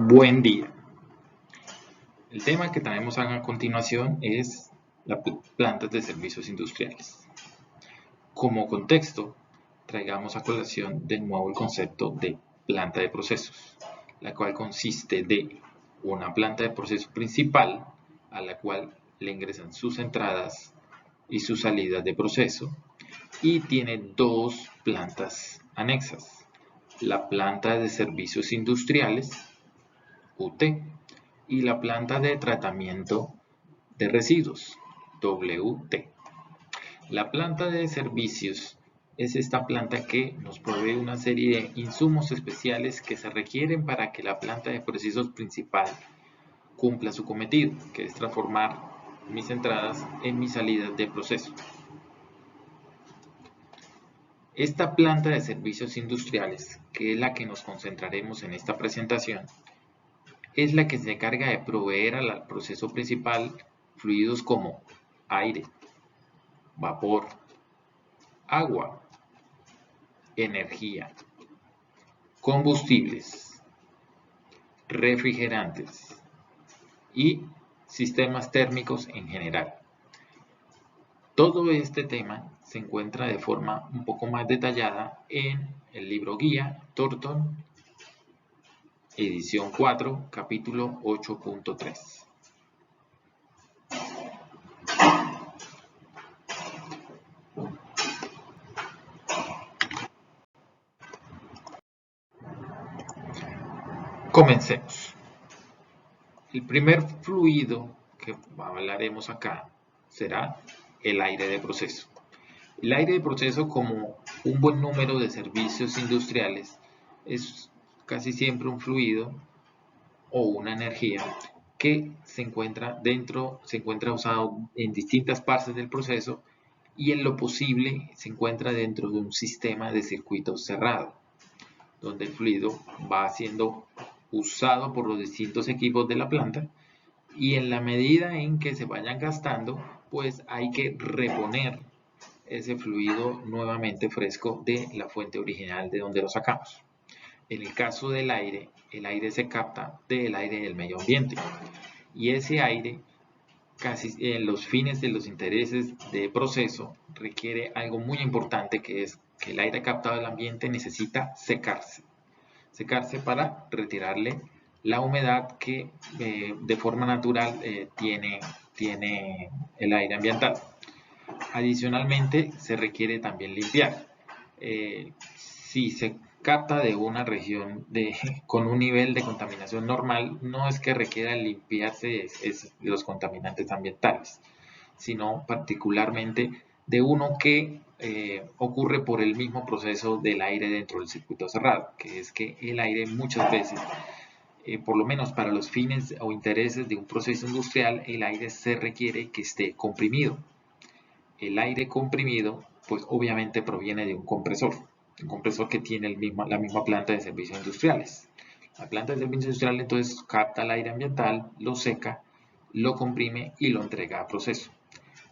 Buen día. El tema que traemos a continuación es las plantas de servicios industriales. Como contexto, traigamos a colación de nuevo el concepto de planta de procesos, la cual consiste de una planta de proceso principal a la cual le ingresan sus entradas y sus salidas de proceso, y tiene dos plantas anexas: la planta de servicios industriales, UT, y la planta de tratamiento de residuos, WT. La planta de servicios es esta planta que nos provee una serie de insumos especiales que se requieren para que la planta de procesos principal cumpla su cometido, que es transformar mis entradas en mis salidas de proceso. Esta planta de servicios industriales, que es la que nos concentraremos en esta presentación, es la que se encarga de proveer al proceso principal fluidos como aire, vapor, agua, energía, combustibles, refrigerantes y sistemas térmicos en general. Todo este tema se encuentra de forma un poco más detallada en el libro guía Thornton, edición 4, capítulo 8.3. Comencemos. El primer fluido que hablaremos acá será el aire de proceso. El aire de proceso, como un buen número de servicios industriales, es casi siempre un fluido o una energía que se encuentra usado en distintas partes del proceso, y en lo posible se encuentra dentro de un sistema de circuito cerrado, donde el fluido va siendo usado por los distintos equipos de la planta, y en la medida en que se vayan gastando, pues hay que reponer ese fluido nuevamente fresco de la fuente original de donde lo sacamos. En el caso del aire, el aire se capta del aire del medio ambiente, y ese aire, casi en los fines de los intereses de proceso, requiere algo muy importante, que es que el aire captado del ambiente necesita secarse para retirarle la humedad que de forma natural tiene el aire ambiental. Adicionalmente, se requiere también limpiar. Si se capta de una región con un nivel de contaminación normal, no es que requiera limpiarse los contaminantes ambientales, sino particularmente de uno que ocurre por el mismo proceso del aire dentro del circuito cerrado, que es que el aire muchas veces, por lo menos para los fines o intereses de un proceso industrial, el aire se requiere que esté comprimido. El aire comprimido, pues obviamente proviene de un compresor que tiene la misma planta de servicios industriales. La planta de servicios industriales entonces capta el aire ambiental, lo seca, lo comprime y lo entrega a proceso.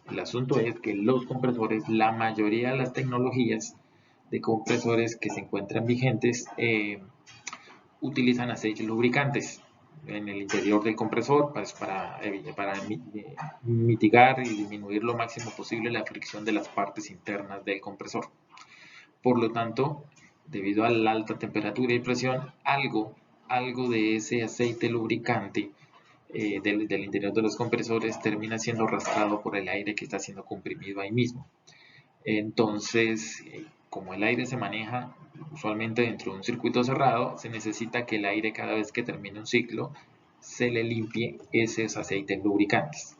El asunto es que los compresores, la mayoría de las tecnologías de compresores que se encuentran vigentes, utilizan aceites lubricantes en el interior del compresor, pues para mitigar y disminuir lo máximo posible la fricción de las partes internas del compresor. Por lo tanto, debido a la alta temperatura y presión, algo de ese aceite lubricante del interior de los compresores termina siendo arrastrado por el aire que está siendo comprimido ahí mismo. Entonces, como el aire se maneja usualmente dentro de un circuito cerrado, se necesita que el aire, cada vez que termine un ciclo, se le limpie esos aceites lubricantes.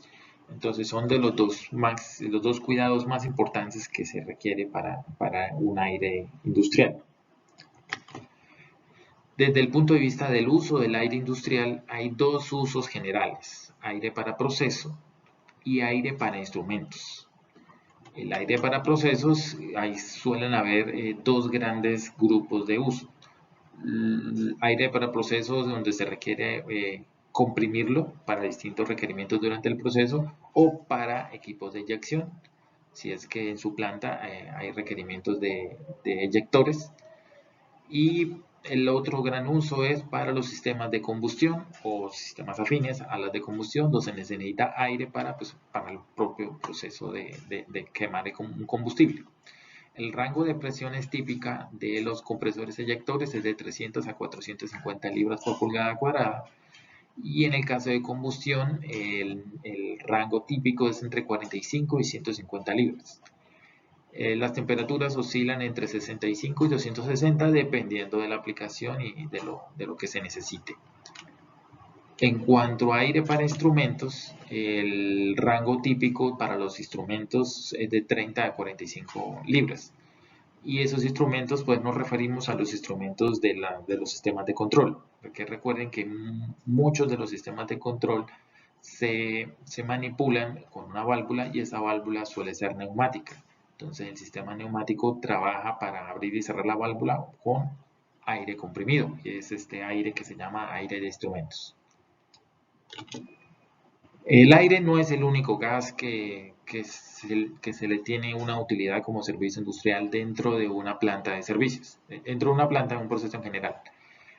Entonces son de los dos cuidados más importantes que se requiere para un aire industrial. Desde el punto de vista del uso del aire industrial, hay dos usos generales: aire para proceso y aire para instrumentos. El aire para procesos, ahí suelen haber dos grandes grupos de uso. aire para procesos donde se requiere comprimirlo para distintos requerimientos durante el proceso o para equipos de eyección, si es que en su planta hay requerimientos de eyectores. Y el otro gran uso es para los sistemas de combustión o sistemas afines a las de combustión, donde se necesita aire para el propio proceso de quemar un combustible. El rango de presiones típica de los compresores eyectores es de 300 a 450 libras por pulgada cuadrada, y en el caso de combustión el rango típico es entre 45 y 150 libras. Las temperaturas oscilan entre 65 y 260 dependiendo de la aplicación y de lo que se necesite. En cuanto a aire para instrumentos, el rango típico para los instrumentos es de 30 a 45 libras. Y esos instrumentos, pues nos referimos a los instrumentos de los sistemas de control. Porque recuerden que muchos de los sistemas de control se manipulan con una válvula y esa válvula suele ser neumática. Entonces el sistema neumático trabaja para abrir y cerrar la válvula con aire comprimido, y es este aire que se llama aire de instrumentos. El aire no es el único gas que se le tiene una utilidad como servicio industrial dentro de una planta de servicios, dentro de una planta de un proceso en general.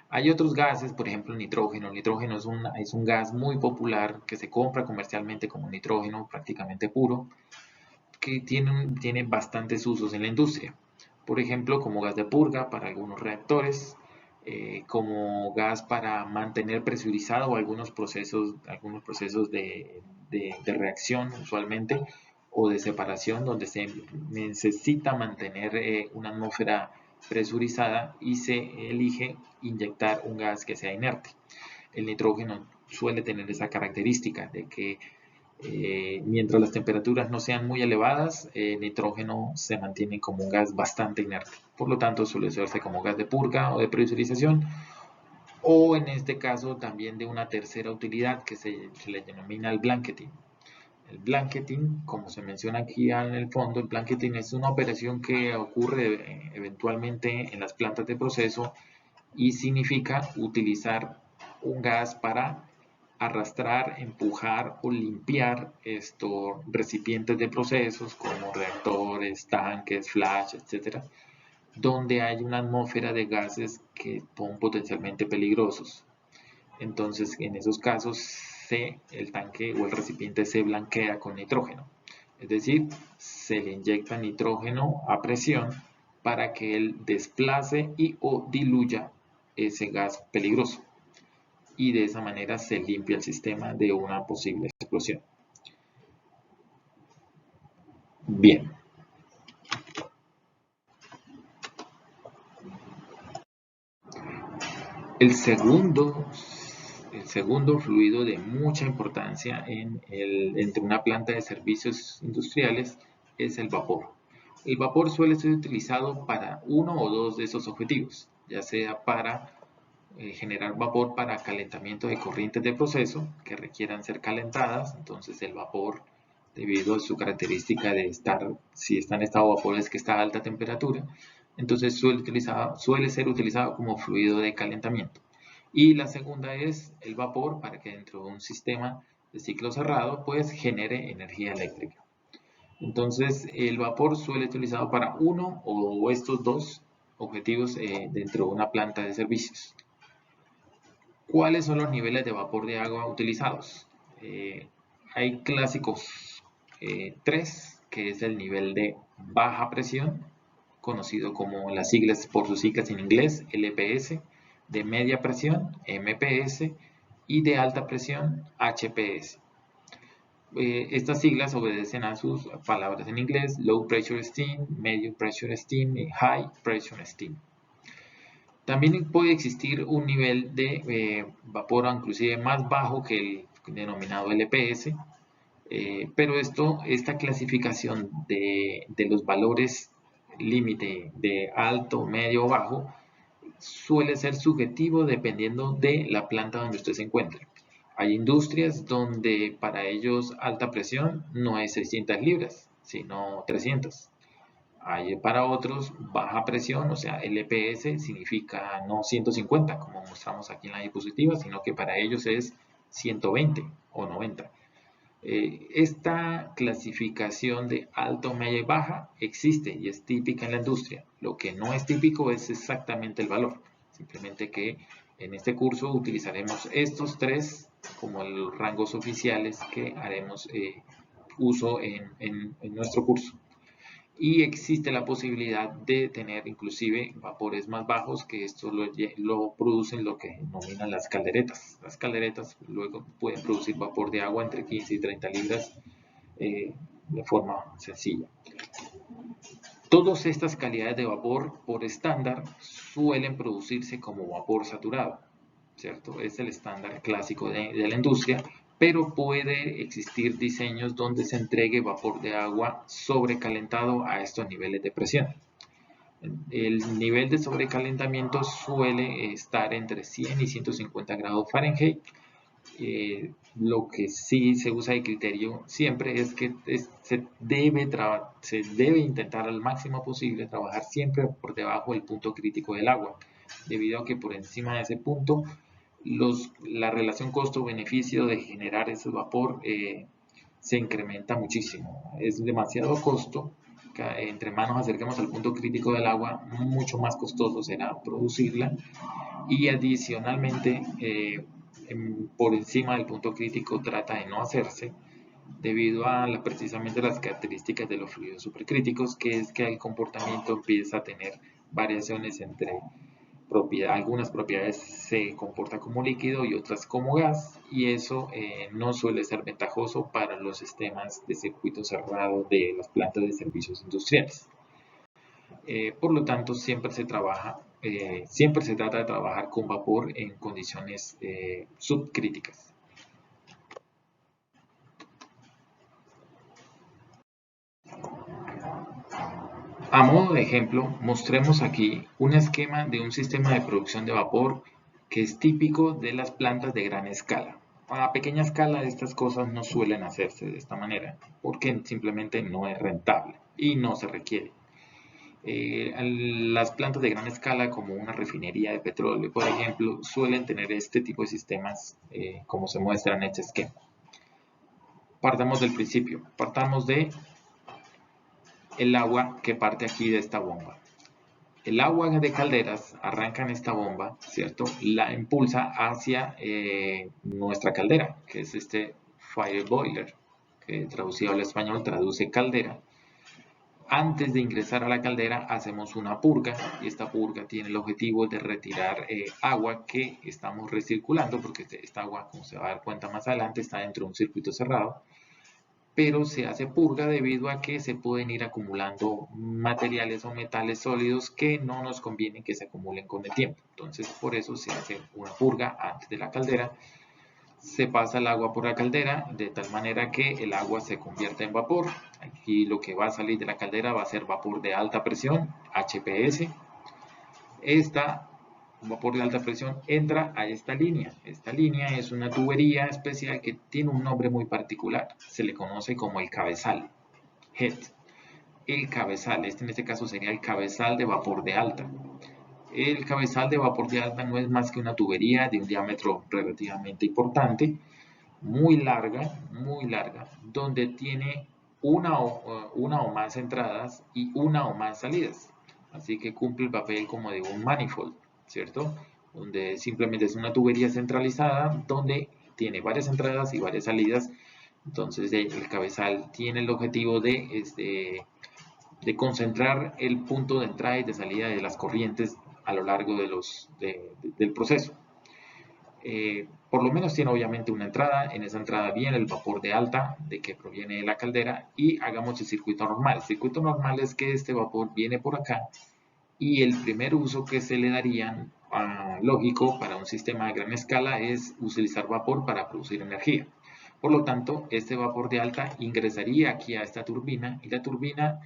Hay otros gases, por ejemplo el nitrógeno. El nitrógeno es un gas muy popular que se compra comercialmente como nitrógeno prácticamente puro, que tiene bastantes usos en la industria. Por ejemplo, como gas de purga para algunos reactores, como gas para mantener presurizado algunos procesos de reacción usualmente, o de separación donde se necesita mantener una atmósfera presurizada y se elige inyectar un gas que sea inerte. El nitrógeno suele tener esa característica de que mientras las temperaturas no sean muy elevadas, el nitrógeno se mantiene como un gas bastante inerte. Por lo tanto, suele usarse como gas de purga o de presurización, o en este caso también de una tercera utilidad que se le denomina el blanketing. El blanketing, como se menciona aquí en el fondo, el blanketing es una operación que ocurre eventualmente en las plantas de proceso y significa utilizar un gas para arrastrar, empujar o limpiar estos recipientes de procesos como reactores, tanques, flash, etcétera, donde hay una atmósfera de gases que son potencialmente peligrosos. Entonces, en esos casos, el tanque o el recipiente se blanquea con nitrógeno. Es decir, se le inyecta nitrógeno a presión para que él desplace y o diluya ese gas peligroso, y de esa manera se limpia el sistema de una posible explosión. Bien. El segundo fluido de mucha importancia entre una planta de servicios industriales es el vapor. El vapor suele ser utilizado para uno o dos de esos objetivos, ya sea para generar vapor para calentamiento de corrientes de proceso que requieran ser calentadas. Entonces el vapor, debido a su característica de si está en estado de vapor es que está a alta temperatura, entonces suele ser utilizado como fluido de calentamiento. Y la segunda es el vapor para que dentro de un sistema de ciclo cerrado pues genere energía eléctrica. Entonces el vapor suele ser utilizado para uno o estos dos objetivos dentro de una planta de servicios. ¿Cuáles son los niveles de vapor de agua utilizados? Hay clásicos tres, que es el nivel de baja presión, conocido como las siglas por sus siglas en inglés, LPS, de media presión, MPS, y de alta presión, HPS. Estas siglas obedecen a sus palabras en inglés: Low Pressure Steam, Medium Pressure Steam y High Pressure Steam. También puede existir un nivel de vapor inclusive más bajo que el denominado LPS, pero esta clasificación de los valores límite de alto, medio o bajo suele ser subjetivo dependiendo de la planta donde usted se encuentre. Hay industrias donde para ellos alta presión no es 600 libras, sino 300. Hay para otros baja presión, o sea, LPS significa no 150, como mostramos aquí en la diapositiva, sino que para ellos es 120 o 90. Esta clasificación de alto, media y baja existe y es típica en la industria. Lo que no es típico es exactamente el valor. Simplemente que en este curso utilizaremos estos tres como los rangos oficiales que haremos uso en nuestro curso. Y existe la posibilidad de tener inclusive vapores más bajos, que esto lo producen lo que denominan las calderetas. Las calderetas luego pueden producir vapor de agua entre 15 y 30 libras de forma sencilla. Todas estas calidades de vapor por estándar suelen producirse como vapor saturado, ¿cierto? Es el estándar clásico de la industria, pero puede existir diseños donde se entregue vapor de agua sobrecalentado a estos niveles de presión. El nivel de sobrecalentamiento suele estar entre 100 y 150 grados Fahrenheit. Lo que sí se usa de criterio siempre es que se debe intentar al máximo posible trabajar siempre por debajo del punto crítico del agua, debido a que por encima de ese punto la relación costo-beneficio de generar ese vapor se incrementa muchísimo. Es demasiado costo. Entre más nos acerquemos al punto crítico del agua, mucho más costoso será producirla. Y adicionalmente, por encima del punto crítico trata de no hacerse debido a precisamente las características de los fluidos supercríticos, que es que el comportamiento empieza a tener variaciones entre algunas propiedades se comportan como líquido y otras como gas, y eso no suele ser ventajoso para los sistemas de circuito cerrado de las plantas de servicios industriales. Por lo tanto, siempre se trata de trabajar con vapor en condiciones subcríticas. A modo de ejemplo, mostremos aquí un esquema de un sistema de producción de vapor que es típico de las plantas de gran escala. A pequeña escala estas cosas no suelen hacerse de esta manera porque simplemente no es rentable y no se requiere. Las plantas de gran escala como una refinería de petróleo, por ejemplo, suelen tener este tipo de sistemas como se muestra en este esquema. Partamos del principio, partamos de el agua que parte aquí de esta bomba. El agua de calderas arranca en esta bomba, ¿cierto? La impulsa hacia nuestra caldera, que es este fire boiler, que traducido al español traduce caldera. Antes de ingresar a la caldera hacemos una purga, y esta purga tiene el objetivo de retirar agua que estamos recirculando, porque esta agua, como se va a dar cuenta más adelante, está dentro de un circuito cerrado, pero se hace purga debido a que se pueden ir acumulando materiales o metales sólidos que no nos conviene que se acumulen con el tiempo. Entonces, por eso se hace una purga antes de la caldera. Se pasa el agua por la caldera de tal manera que el agua se convierta en vapor. Aquí lo que va a salir de la caldera va a ser vapor de alta presión, HPS. Vapor de alta presión entra a esta línea. Esta línea es una tubería especial que tiene un nombre muy particular. Se le conoce como el cabezal, head. El cabezal, en este caso sería el cabezal de vapor de alta. El cabezal de vapor de alta no es más que una tubería de un diámetro relativamente importante, muy larga, donde tiene una o más entradas y una o más salidas. Así que cumple el papel como de un manifold, ¿cierto? Donde simplemente es una tubería centralizada donde tiene varias entradas y varias salidas. Entonces el cabezal tiene el objetivo de concentrar el punto de entrada y de salida de las corrientes a lo largo del proceso. Por lo menos tiene obviamente una entrada. En esa entrada viene el vapor de alta de que proviene de la caldera, y hagamos el circuito normal. El circuito normal es que este vapor viene por acá, y el primer uso que se le daría lógico para un sistema de gran escala es utilizar vapor para producir energía. Por lo tanto, este vapor de alta ingresaría aquí a esta turbina, y la turbina,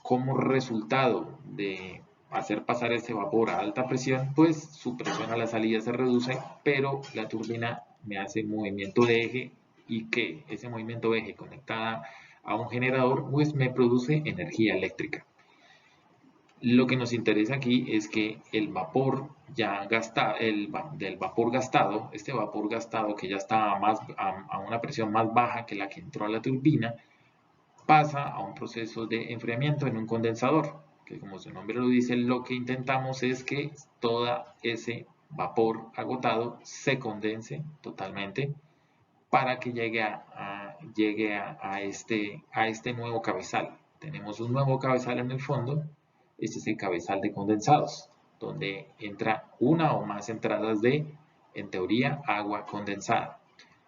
como resultado de hacer pasar este vapor a alta presión, pues su presión a la salida se reduce, pero la turbina me hace movimiento de eje, y que ese movimiento de eje conectada a un generador pues me produce energía eléctrica. Lo que nos interesa aquí es que el vapor ya gasta, del vapor gastado, este vapor gastado que ya está a una presión más baja que la que entró a la turbina, pasa a un proceso de enfriamiento en un condensador, que como su nombre lo dice, lo que intentamos es que todo ese vapor agotado se condense totalmente para que llegue a este nuevo cabezal. Tenemos un nuevo cabezal en el fondo, este es el cabezal de condensados, donde entra una o más entradas de, en teoría, agua condensada.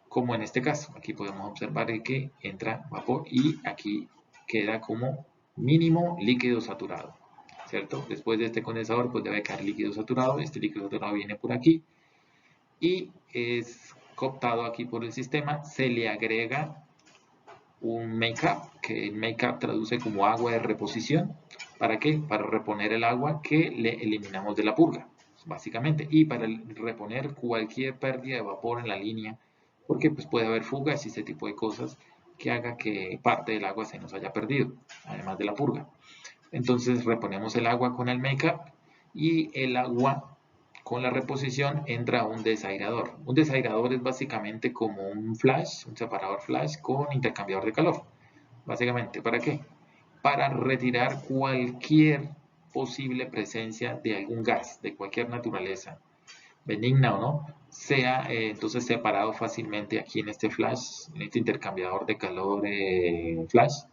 Como en este caso, aquí podemos observar que entra vapor y aquí queda como mínimo líquido saturado, ¿cierto? Después de este condensador pues debe quedar líquido saturado, este líquido saturado viene por aquí y es cooptado aquí por el sistema, se le agrega un make-up, que el make-up traduce como agua de reposición. ¿Para qué? Para reponer el agua que le eliminamos de la purga, básicamente, y para reponer cualquier pérdida de vapor en la línea, porque pues puede haber fugas y ese tipo de cosas que haga que parte del agua se nos haya perdido, además de la purga. Entonces reponemos el agua con el make-up y el agua con la reposición entra a un desairador. Un desairador es básicamente como un flash, un separador flash con intercambiador de calor. Básicamente, ¿para qué? Para retirar cualquier posible presencia de algún gas, de cualquier naturaleza, benigna o no, sea entonces separado fácilmente aquí en este flash, en este intercambiador de calor flash,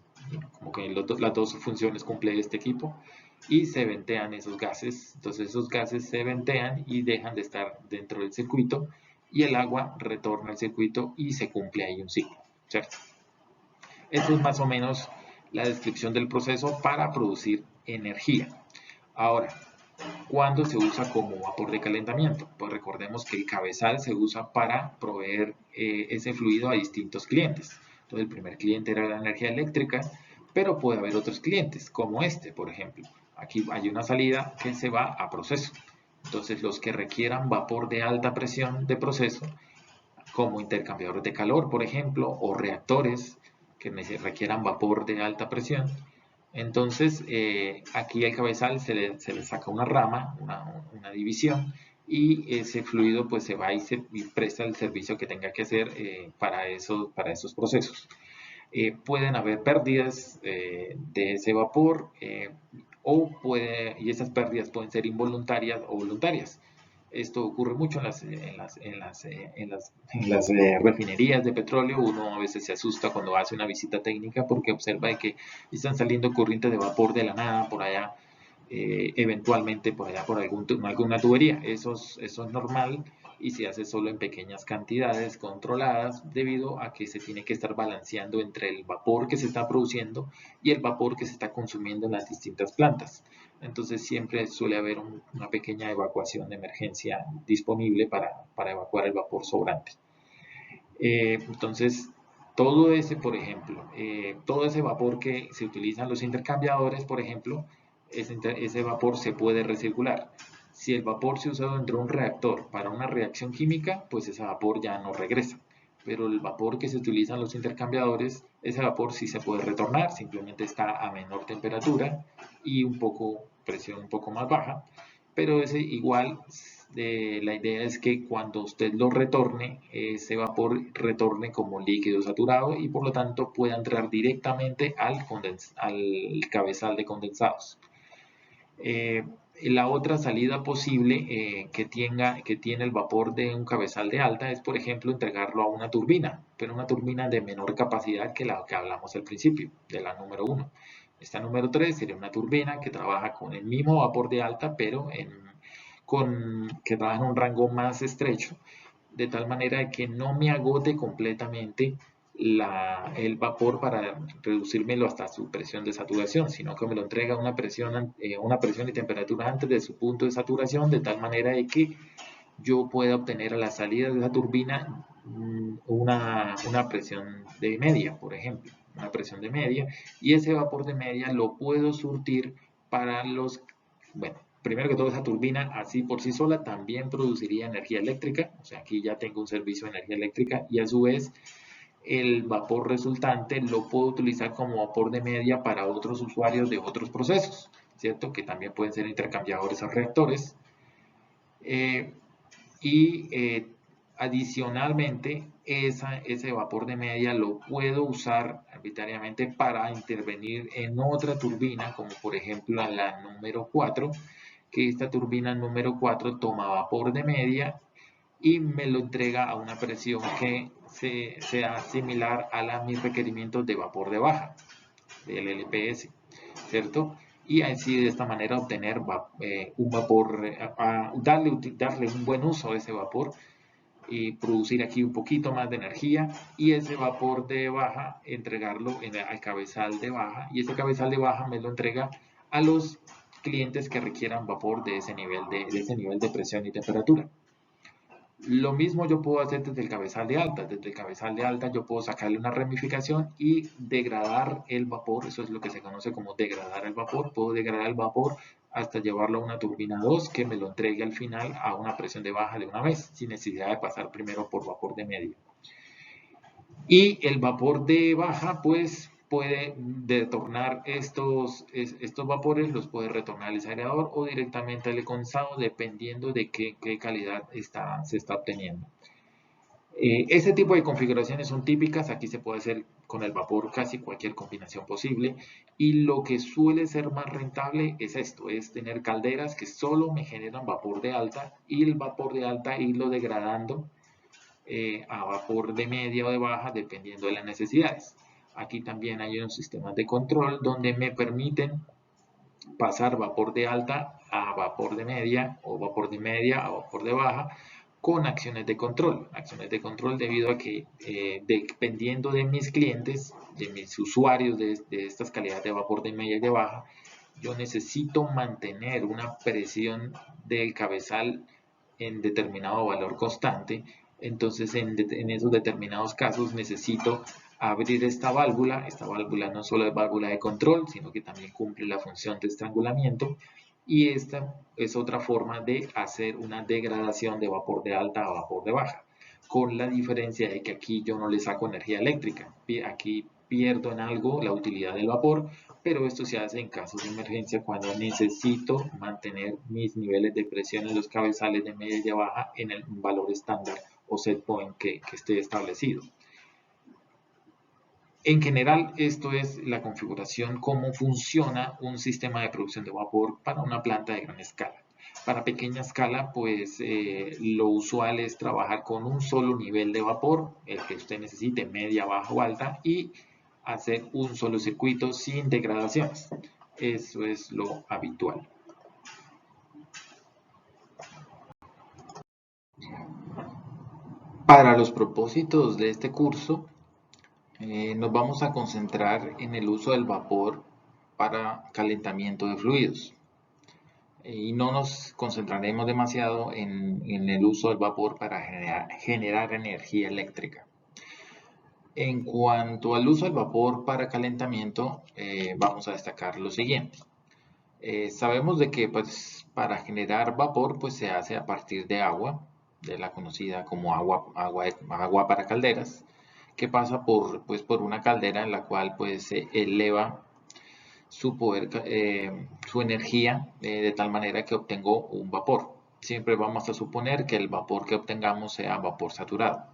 como que las dos funciones cumple este equipo, y se ventean esos gases. Entonces esos gases se ventean y dejan de estar dentro del circuito y el agua retorna al circuito y se cumple ahí un ciclo, ¿cierto? Eso es más o menos la descripción del proceso para producir energía. Ahora, ¿cuándo se usa como vapor de calentamiento? Pues recordemos que el cabezal se usa para proveer ese fluido a distintos clientes. Entonces el primer cliente era la energía eléctrica, pero puede haber otros clientes, como este, por ejemplo. Aquí hay una salida que se va a proceso. Entonces los que requieran vapor de alta presión de proceso, como intercambiadores de calor, por ejemplo, o reactores que requieran vapor de alta presión, entonces aquí al cabezal se le saca una rama, una división, y ese fluido pues se va y presta el servicio que tenga que hacer para esos procesos. Pueden haber pérdidas de ese vapor y esas pérdidas pueden ser involuntarias o voluntarias. Esto ocurre mucho en las refinerías de petróleo. Uno a veces se asusta cuando hace una visita técnica porque observa que están saliendo corrientes de vapor de la nada por allá, eventualmente por allá por alguna tubería. Eso es normal y se hace solo en pequeñas cantidades controladas debido a que se tiene que estar balanceando entre el vapor que se está produciendo y el vapor que se está consumiendo en las distintas plantas. Entonces siempre suele haber una pequeña evacuación de emergencia disponible para evacuar el vapor sobrante. Entonces, todo ese, por ejemplo, todo ese vapor que se utiliza en los intercambiadores, por ejemplo, ese vapor se puede recircular. Si el vapor se usa dentro de un reactor para una reacción química, pues ese vapor ya no regresa. Pero el vapor que se utiliza en los intercambiadores, ese vapor sí se puede retornar, simplemente está a menor temperatura y presión un poco más baja. Pero ese igual, la idea es que cuando usted lo retorne, ese vapor retorne como líquido saturado y por lo tanto pueda entrar directamente al cabezal de condensados. La otra salida posible que tiene el vapor de un cabezal de alta es, por ejemplo, entregarlo a una turbina, pero una turbina de menor capacidad que la que hablamos al principio, de la número 1. Esta número 3 sería una turbina que trabaja con el mismo vapor de alta, pero que trabaja en un rango más estrecho, de tal manera que no me agote completamente el vapor para reducírmelo hasta su presión de saturación, sino que me lo entrega a una presión y temperatura antes de su punto de saturación, de tal manera de que yo pueda obtener a la salida de la turbina una presión de media, por ejemplo, una presión de media, y ese vapor de media lo puedo surtir para bueno, primero que todo esa turbina así por sí sola también produciría energía eléctrica, o sea, aquí ya tengo un servicio de energía eléctrica y a su vez el vapor resultante lo puedo utilizar como vapor de media para otros usuarios de otros procesos. ¿cierto? Que también pueden ser intercambiadores o reactores. Y adicionalmente, ese vapor de media lo puedo usar arbitrariamente para intervenir en otra turbina, como por ejemplo la número 4, que esta turbina número 4 toma vapor de media y me lo entrega a una presión que sea similar a mis requerimientos de vapor de baja, del LPS, ¿cierto? Y así de esta manera obtener un vapor, darle un buen uso a ese vapor y producir aquí un poquito más de energía, y ese vapor de baja entregarlo al cabezal de baja, y ese cabezal de baja me lo entrega a los clientes que requieran vapor de ese nivel de presión y temperatura. Lo mismo yo puedo hacer desde el cabezal de alta. Desde el cabezal de alta yo puedo sacarle una ramificación y degradar el vapor. Eso es lo que se conoce como degradar el vapor. Puedo degradar el vapor hasta llevarlo a una turbina 2 que me lo entregue al final a una presión de baja de una vez, sin necesidad de pasar primero por vapor de media. Y el vapor de baja, pues puede retornar estos vapores, los puede retornar al desagregador o directamente al condensado, dependiendo de qué calidad se está obteniendo. Este tipo de configuraciones son típicas, aquí se puede hacer con el vapor casi cualquier combinación posible, y lo que suele ser más rentable es esto, es tener calderas que solo me generan vapor de alta, y el vapor de alta irlo degradando a vapor de media o de baja dependiendo de las necesidades. Aquí también hay unos sistemas de control donde me permiten pasar vapor de alta a vapor de media o vapor de media a vapor de baja con acciones de control. Acciones de control debido a que dependiendo de mis clientes, de mis usuarios de estas calidades de vapor de media y de baja, yo necesito mantener una presión del cabezal en determinado valor constante. Entonces en esos determinados casos necesito abrir esta válvula. Esta válvula no solo es válvula de control, sino que también cumple la función de estrangulamiento, y esta es otra forma de hacer una degradación de vapor de alta a vapor de baja, con la diferencia de que aquí yo no le saco energía eléctrica, aquí pierdo en algo la utilidad del vapor, pero esto se hace en casos de emergencia cuando necesito mantener mis niveles de presión en los cabezales de media y de baja en el valor estándar o set point que esté establecido. En general, esto es la configuración, cómo funciona un sistema de producción de vapor para una planta de gran escala. Para pequeña escala, pues lo usual es trabajar con un solo nivel de vapor, el que usted necesite, media, baja o alta, y hacer un solo circuito sin degradaciones. Eso es lo habitual. Para los propósitos de este curso, nos vamos a concentrar en el uso del vapor para calentamiento de fluidos, y no nos concentraremos demasiado en el uso del vapor para generar energía eléctrica. En cuanto al uso del vapor para calentamiento, vamos a destacar lo siguiente. Sabemos de que pues, para generar vapor pues, se hace a partir de agua, de la conocida como agua para calderas, que pasa pues, por una caldera en la cual pues, se eleva su poder, su energía de tal manera que obtengo un vapor. Siempre vamos a suponer que el vapor que obtengamos sea vapor saturado.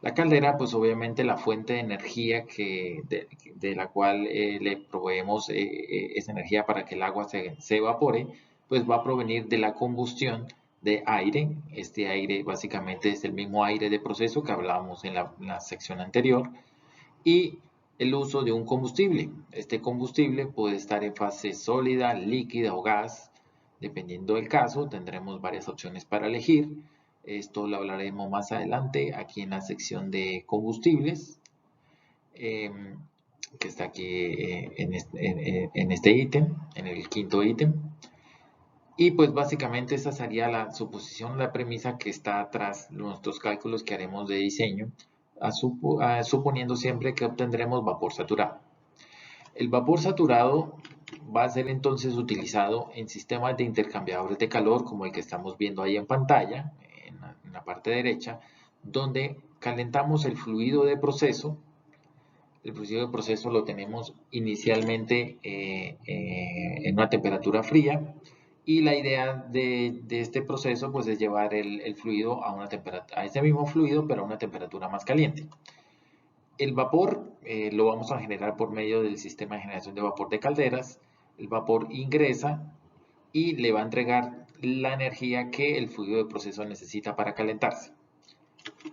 La caldera, pues obviamente la fuente de energía de la cual le proveemos esa energía para que el agua se evapore, pues va a provenir de la combustión de aire. Este aire básicamente es el mismo aire de proceso que hablábamos en la sección anterior, y el uso de un combustible. Este combustible puede estar en fase sólida, líquida o gas. Dependiendo del caso, tendremos varias opciones para elegir. Esto lo hablaremos más adelante aquí en la sección de combustibles, que está aquí en este ítem, en el quinto ítem. Y pues básicamente esa sería la suposición, la premisa que está atrás de nuestros cálculos que haremos de diseño, suponiendo siempre que obtendremos vapor saturado. El vapor saturado va a ser entonces utilizado en sistemas de intercambiadores de calor como el que estamos viendo ahí en pantalla, en la parte derecha, donde calentamos el fluido de proceso El fluido de proceso lo tenemos inicialmente en una temperatura fría y la idea de este proceso pues es llevar el fluido a una temperatura, a ese mismo fluido pero a una temperatura más caliente. El vapor lo vamos a generar por medio del sistema de generación de vapor de calderas. El vapor ingresa y le va a entregar la energía que el fluido de proceso necesita para calentarse.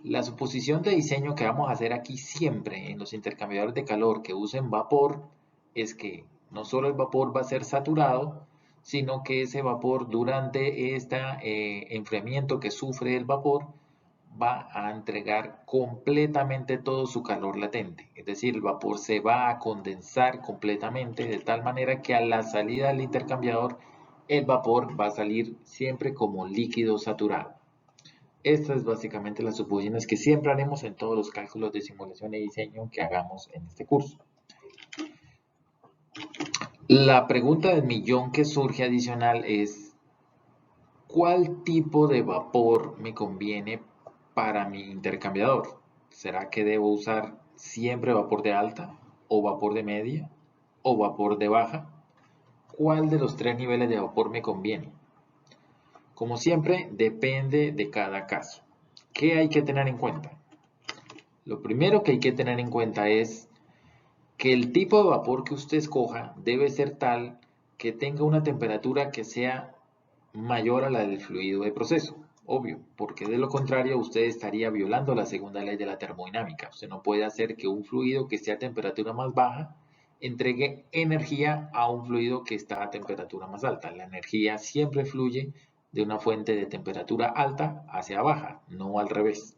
La suposición de diseño que vamos a hacer aquí siempre en los intercambiadores de calor que usen vapor es que no solo el vapor va a ser saturado, sino que ese vapor durante este enfriamiento que sufre el vapor va a entregar completamente todo su calor latente. Es decir, el vapor se va a condensar completamente de tal manera que a la salida del intercambiador el vapor va a salir siempre como líquido saturado. Estas es básicamente las suposiciones que siempre haremos en todos los cálculos de simulación y diseño que hagamos en este curso. La pregunta del millón que surge adicional es, ¿cuál tipo de vapor me conviene para mi intercambiador? ¿Será que debo usar siempre vapor de alta, o vapor de media, o vapor de baja? ¿Cuál de los tres niveles de vapor me conviene? Como siempre, depende de cada caso. ¿Qué hay que tener en cuenta? Lo primero que hay que tener en cuenta es que el tipo de vapor que usted escoja debe ser tal que tenga una temperatura que sea mayor a la del fluido de proceso. Obvio, porque de lo contrario usted estaría violando la segunda ley de la termodinámica. Usted no puede hacer que un fluido que esté a temperatura más baja entregue energía a un fluido que está a temperatura más alta. La energía siempre fluye de una fuente de temperatura alta hacia baja, no al revés.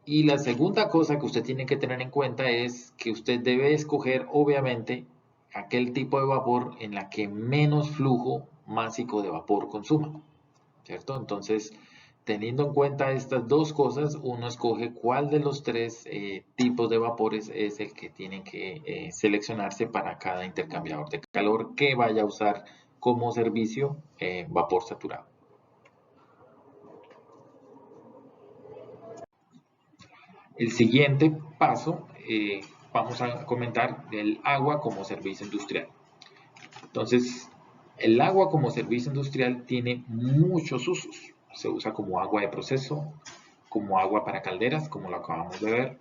Y la segunda cosa que usted tiene que tener en cuenta es que usted debe escoger, obviamente, aquel tipo de vapor en la que menos flujo másico de vapor consuma, ¿cierto? Entonces, teniendo en cuenta estas dos cosas, uno escoge cuál de los tres tipos de vapores es el que tiene que seleccionarse para cada intercambiador de calor que vaya a usar como servicio vapor saturado. El siguiente paso, vamos a comentar del agua como servicio industrial. Entonces, el agua como servicio industrial tiene muchos usos. Se usa como agua de proceso, como agua para calderas, como lo acabamos de ver,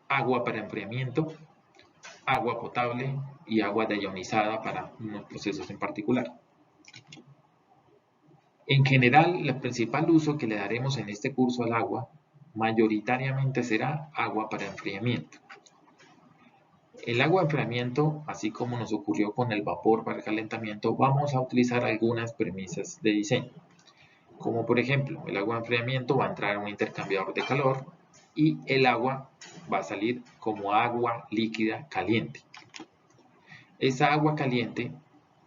agua para enfriamiento, agua potable y agua deionizada para unos procesos en particular. En general, el principal uso que le daremos en este curso al agua mayoritariamente será agua para enfriamiento. El agua de enfriamiento, así como nos ocurrió con el vapor para el calentamiento, vamos a utilizar algunas premisas de diseño. Como por ejemplo, el agua de enfriamiento va a entrar a un intercambiador de calor y el agua va a salir como agua líquida caliente. Esa agua caliente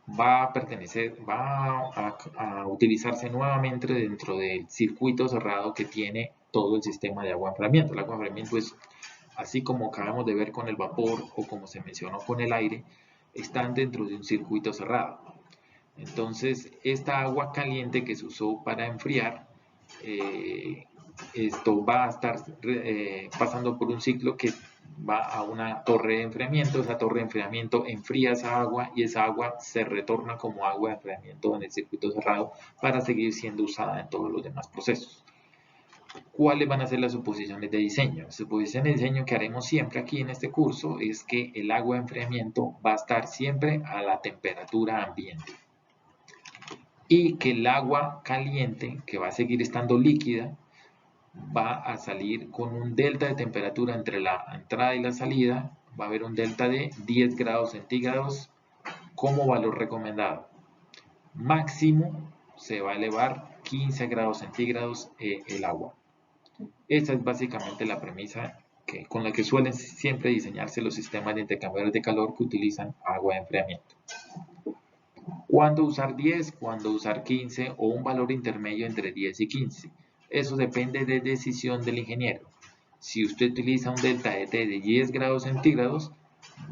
va a utilizarse nuevamente dentro del circuito cerrado que tiene todo el sistema de agua de enfriamiento. El agua de enfriamiento es, así como acabamos de ver con el vapor o como se mencionó con el aire, están dentro de un circuito cerrado. Entonces, esta agua caliente que se usó para enfriar, esto va a estar pasando por un ciclo que va a una torre de enfriamiento. Esa torre de enfriamiento enfría esa agua y esa agua se retorna como agua de enfriamiento en el circuito cerrado para seguir siendo usada en todos los demás procesos. ¿Cuáles van a ser las suposiciones de diseño? Las suposiciones de diseño que haremos siempre aquí en este curso es que el agua de enfriamiento va a estar siempre a la temperatura ambiente y que el agua caliente, que va a seguir estando líquida, va a salir con un delta de temperatura entre la entrada y la salida. Va a haber un delta de 10 grados centígrados como valor recomendado. Máximo se va a elevar 15 grados centígrados el agua. Esa es básicamente la premisa con la que suelen siempre diseñarse los sistemas de intercambiadores de calor que utilizan agua de enfriamiento. ¿Cuándo usar 10? ¿Cuándo usar 15? O un valor intermedio entre 10 y 15. Eso depende de decisión del ingeniero. Si usted utiliza un delta de T de 10 grados centígrados,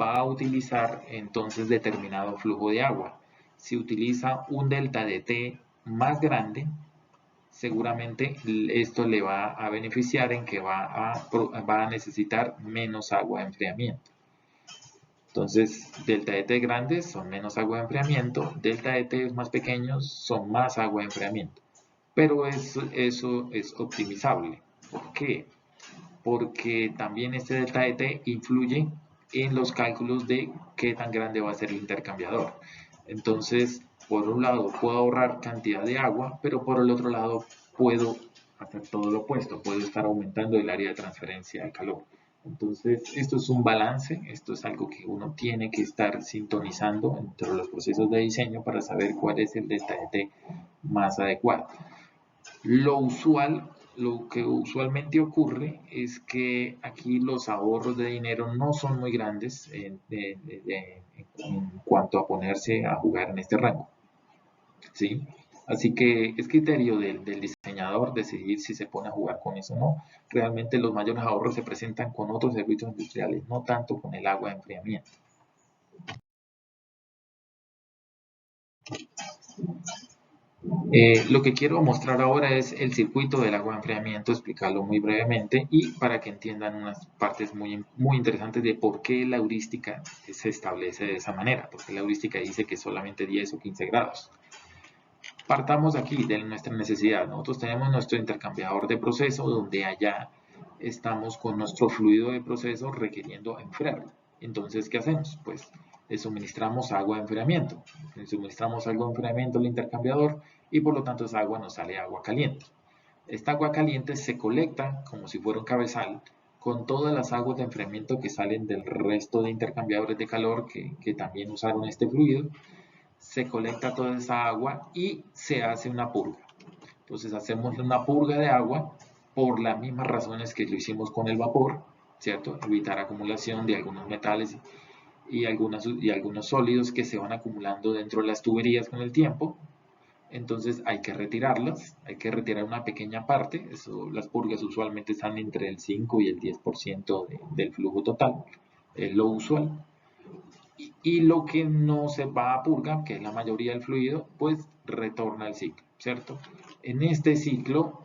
va a utilizar entonces determinado flujo de agua. Si utiliza un delta de T más grande, seguramente esto le va a beneficiar en que va a necesitar menos agua de enfriamiento. Entonces, delta de T grandes son menos agua de enfriamiento, delta de T más pequeños son más agua de enfriamiento. Pero eso es optimizable. ¿Por qué? Porque también este delta de T influye en los cálculos de qué tan grande va a ser el intercambiador. Entonces, por un lado puedo ahorrar cantidad de agua, pero por el otro lado puedo hacer todo lo opuesto, puedo estar aumentando el área de transferencia de calor. Entonces, esto es un balance, esto es algo que uno tiene que estar sintonizando entre los procesos de diseño para saber cuál es el delta de T más adecuado. Lo que usualmente ocurre es que aquí los ahorros de dinero no son muy grandes en cuanto a ponerse a jugar en este rango, ¿sí? Así que es criterio del diseñador decidir si se pone a jugar con eso o no. Realmente los mayores ahorros se presentan con otros servicios industriales, no tanto con el agua de enfriamiento. Lo que quiero mostrar ahora es el circuito del agua de enfriamiento, explicarlo muy brevemente y para que entiendan unas partes muy interesantes de por qué la heurística se establece de esa manera, porque la heurística dice que solamente 10 o 15 grados. Partamos aquí de nuestra necesidad. Nosotros tenemos nuestro intercambiador de proceso donde allá estamos con nuestro fluido de proceso requiriendo enfriarlo. Entonces, ¿qué hacemos? Pues le suministramos agua de enfriamiento. Le suministramos agua de enfriamiento al intercambiador y por lo tanto esa agua nos sale agua caliente. Esta agua caliente se colecta como si fuera un cabezal con todas las aguas de enfriamiento que salen del resto de intercambiadores de calor que también usaron este fluido. Se colecta toda esa agua y se hace una purga. Entonces hacemos una purga de agua por las mismas razones que lo hicimos con el vapor, ¿cierto? Evitar acumulación de algunos metales y algunos sólidos que se van acumulando dentro de las tuberías con el tiempo. Entonces hay que retirarlas, hay que retirar una pequeña parte. Las purgas usualmente están entre el 5 y el 10% del flujo total, es lo usual. Y lo que no se va a purga, que es la mayoría del fluido, pues retorna al ciclo, ¿cierto? En este ciclo,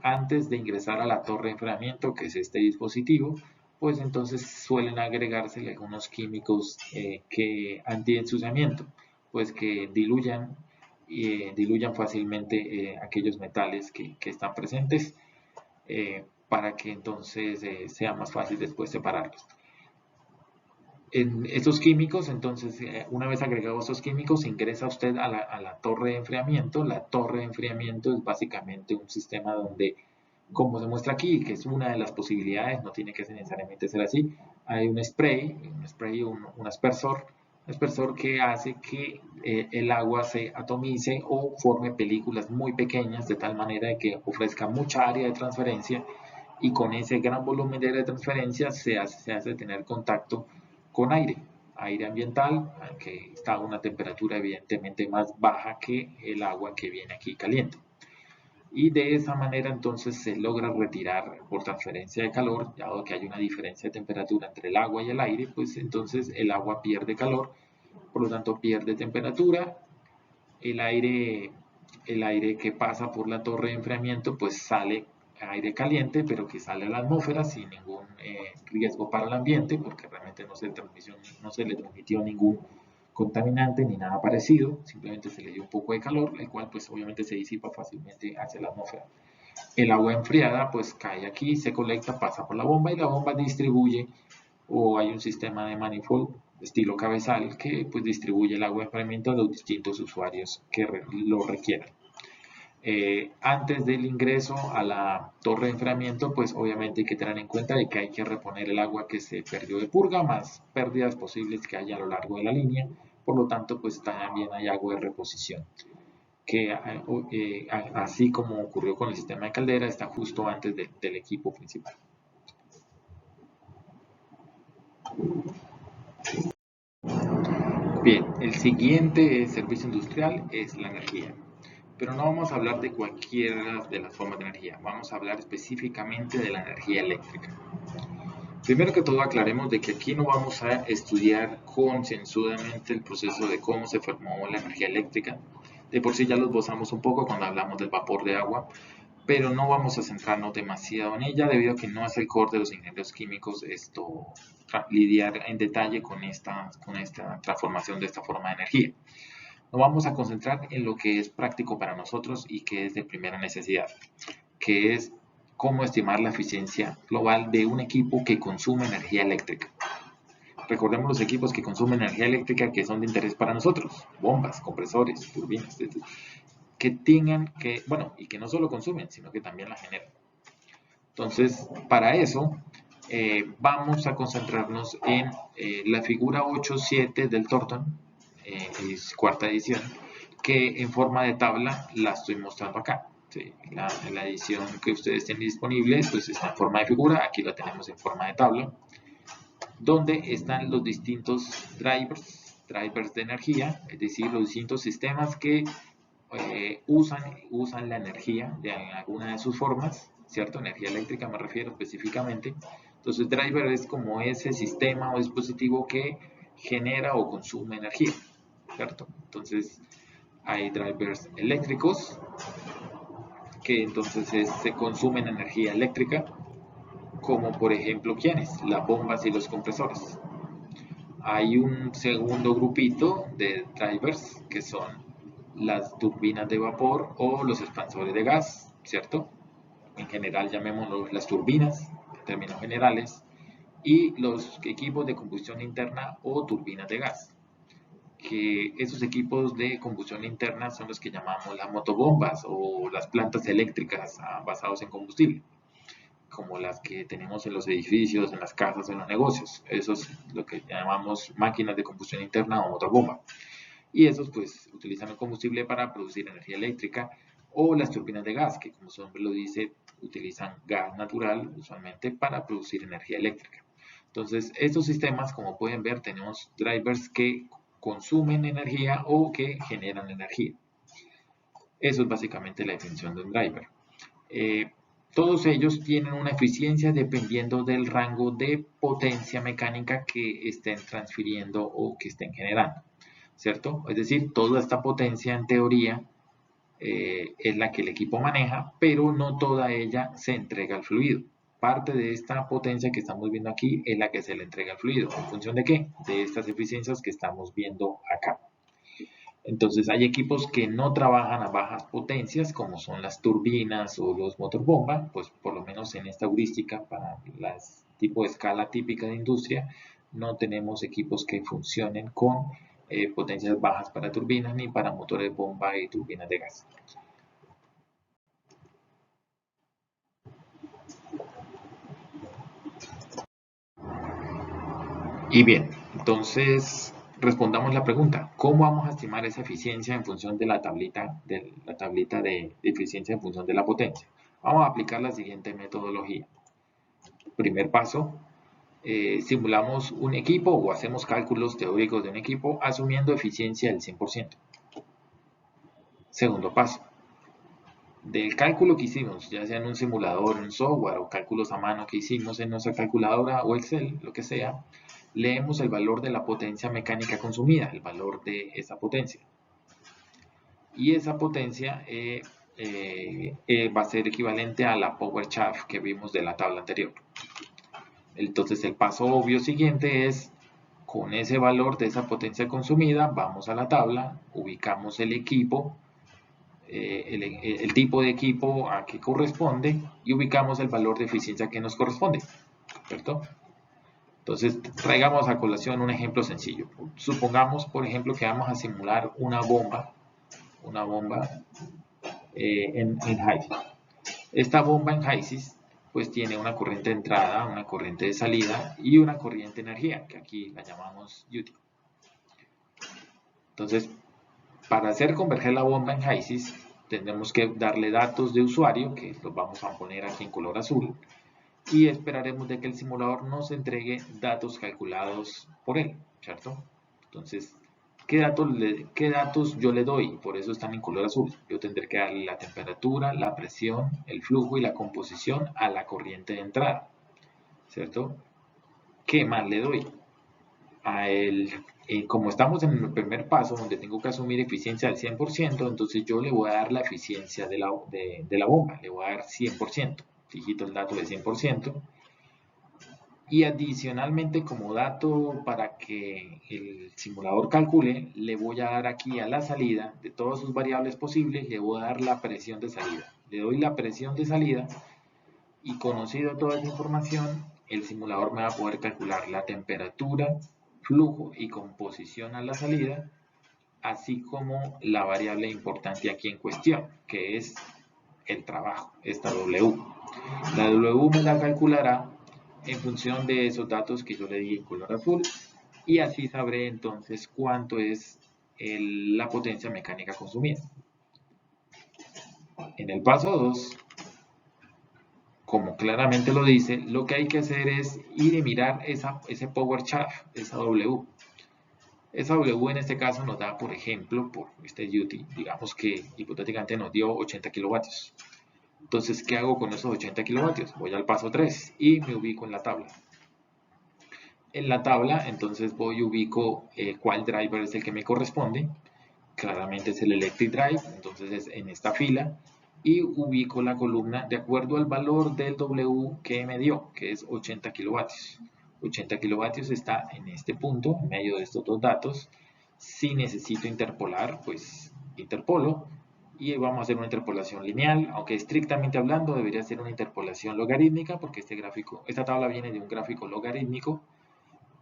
antes de ingresar a la torre de enfriamiento, que es este dispositivo, pues entonces suelen agregarse algunos químicos que anti-ensuciamiento, pues que diluyan fácilmente aquellos metales que están presentes para que entonces sea más fácil después separarlos. En estos químicos, entonces, una vez agregados estos químicos, ingresa usted a la torre de enfriamiento. La torre de enfriamiento es básicamente un sistema donde, como se muestra aquí, que es una de las posibilidades, no tiene que necesariamente ser así, hay un aspersor que hace que el agua se atomice o forme películas muy pequeñas de tal manera que ofrezca mucha área de transferencia y con ese gran volumen de área de transferencia se hace tener contacto con aire ambiental, que está a una temperatura evidentemente más baja que el agua que viene aquí caliente. Y de esa manera entonces se logra retirar por transferencia de calor, dado que hay una diferencia de temperatura entre el agua y el aire, pues entonces el agua pierde calor, por lo tanto pierde temperatura, el aire que pasa por la torre de enfriamiento pues sale aire caliente, pero que sale a la atmósfera sin ningún riesgo para el ambiente, porque realmente no se le transmitió ningún contaminante ni nada parecido, simplemente se le dio un poco de calor, el cual pues obviamente se disipa fácilmente hacia la atmósfera. El agua enfriada pues cae aquí, se colecta, pasa por la bomba y la bomba distribuye, o hay un sistema de manifold estilo cabezal que pues distribuye el agua de enfriamiento a los distintos usuarios que lo requieran. Antes del ingreso a la torre de enfriamiento, pues obviamente hay que tener en cuenta de que hay que reponer el agua que se perdió de purga, más pérdidas posibles que haya a lo largo de la línea, por lo tanto pues también hay agua de reposición, que así como ocurrió con el sistema de caldera, está justo antes del equipo principal. Bien, el siguiente servicio industrial es la energía. Pero no vamos a hablar de cualquiera de las formas de energía, vamos a hablar específicamente de la energía eléctrica. Primero que todo aclaremos de que aquí no vamos a estudiar concienzudamente el proceso de cómo se formó la energía eléctrica. De por sí ya los esbozamos un poco cuando hablamos del vapor de agua, pero no vamos a centrarnos demasiado en ella debido a que no es el core de los ingenieros químicos lidiar en detalle con esta transformación de esta forma de energía. Nos vamos a concentrar en lo que es práctico para nosotros y que es de primera necesidad, que es cómo estimar la eficiencia global de un equipo que consume energía eléctrica. Recordemos los equipos que consumen energía eléctrica que son de interés para nosotros, bombas, compresores, turbinas, que tengan que, bueno, y que no solo consumen, sino que también la generan. Entonces, para eso, vamos a concentrarnos en la figura 8.7 del Thornton, es cuarta edición, que en forma de tabla la estoy mostrando acá. Sí, la edición que ustedes tienen disponible pues está en forma de figura, aquí la tenemos en forma de tabla, donde están los distintos drivers de energía, es decir, los distintos sistemas que usan la energía de alguna de sus formas, ¿cierto? Energía eléctrica me refiero específicamente. Entonces, driver es como ese sistema o dispositivo que genera o consume energía, ¿cierto? Entonces, hay drivers eléctricos que entonces se consumen energía eléctrica, como por ejemplo, ¿quiénes? Las bombas y los compresores. Hay un segundo grupito de drivers que son las turbinas de vapor o los expansores de gas, ¿cierto? En general llamémoslos las turbinas, en términos generales, y los equipos de combustión interna o turbinas de gas, que esos equipos de combustión interna son los que llamamos las motobombas o las plantas eléctricas basadas en combustible, como las que tenemos en los edificios, en las casas, en los negocios. Eso es lo que llamamos máquinas de combustión interna o motorbomba. Y esos pues utilizan el combustible para producir energía eléctrica, o las turbinas de gas, que como su nombre lo dice, utilizan gas natural usualmente para producir energía eléctrica. Entonces, estos sistemas, como pueden ver, tenemos drivers que consumen energía o que generan energía. Eso es básicamente la definición de un driver. Todos ellos tienen una eficiencia dependiendo del rango de potencia mecánica que estén transfiriendo o que estén generando, ¿cierto? Es decir, toda esta potencia en teoría es la que el equipo maneja, pero no toda ella se entrega al fluido. Parte de esta potencia que estamos viendo aquí es la que se le entrega al fluido. ¿En función de qué? De estas eficiencias que estamos viendo acá. Entonces hay equipos que no trabajan a bajas potencias, como son las turbinas o los motorbomba, pues por lo menos en esta heurística para las tipo de escala típica de industria, no tenemos equipos que funcionen con potencias bajas para turbinas ni para motores bomba y turbinas de gas. Y bien, entonces respondamos la pregunta, ¿cómo vamos a estimar esa eficiencia en función de la tablita de eficiencia en función de la potencia? Vamos a aplicar la siguiente metodología. Primer paso, simulamos un equipo o hacemos cálculos teóricos de un equipo asumiendo eficiencia del 100%. Segundo paso, del cálculo que hicimos, ya sea en un simulador, en un software o cálculos a mano que hicimos en nuestra calculadora o Excel, lo que sea, leemos el valor de la potencia mecánica consumida, el valor de esa potencia. Y esa potencia va a ser equivalente a la power shaft que vimos de la tabla anterior. Entonces el paso obvio siguiente es, con ese valor de esa potencia consumida, vamos a la tabla, ubicamos el equipo, el tipo de equipo a que corresponde y ubicamos el valor de eficiencia que nos corresponde, ¿cierto? Entonces, traigamos a colación un ejemplo sencillo. Supongamos, por ejemplo, que vamos a simular una bomba en HISIS. Esta bomba en HISIS pues tiene una corriente de entrada, una corriente de salida y una corriente de energía, que aquí la llamamos UT. Entonces, para hacer converger la bomba en HISIS, tendremos que darle datos de usuario, que los vamos a poner aquí en color azul, y esperaremos de que el simulador nos entregue datos calculados por él, ¿cierto? Entonces, ¿qué datos yo le doy? Por eso están en color azul. Yo tendré que darle la temperatura, la presión, el flujo y la composición a la corriente de entrada, ¿cierto? ¿Qué más le doy? como estamos en el primer paso, donde tengo que asumir eficiencia al 100%, entonces yo le voy a dar la eficiencia de la bomba, le voy a dar 100%, digito el dato de 100%, y adicionalmente como dato para que el simulador calcule, le voy a dar aquí a la salida de todas sus variables posibles, le voy a dar la presión de salida. Le doy la presión de salida y conocido toda esa información, el simulador me va a poder calcular la temperatura, flujo y composición a la salida, así como la variable importante aquí en cuestión, que es el trabajo, esta W. La W me la calculará en función de esos datos que yo le di en color azul y así sabré entonces cuánto es la potencia mecánica consumida. En el paso 2, como claramente lo dice, lo que hay que hacer es ir y mirar ese power shaft, esa W. Esa W en este caso nos da, por ejemplo, por este duty, digamos que hipotéticamente nos dio 80 kilovatios. Entonces, ¿qué hago con esos 80 kilovatios? Voy al paso 3 y me ubico en la tabla. En la tabla, entonces voy y ubico cuál driver es el que me corresponde. Claramente es el electric drive, entonces es en esta fila. Y ubico la columna de acuerdo al valor del W que me dio, que es 80 kilovatios. 80 kilovatios está en este punto, en medio de estos dos datos. Si necesito interpolar, pues interpolo. Y vamos a hacer una interpolación lineal, aunque estrictamente hablando debería ser una interpolación logarítmica, porque esta tabla viene de un gráfico logarítmico,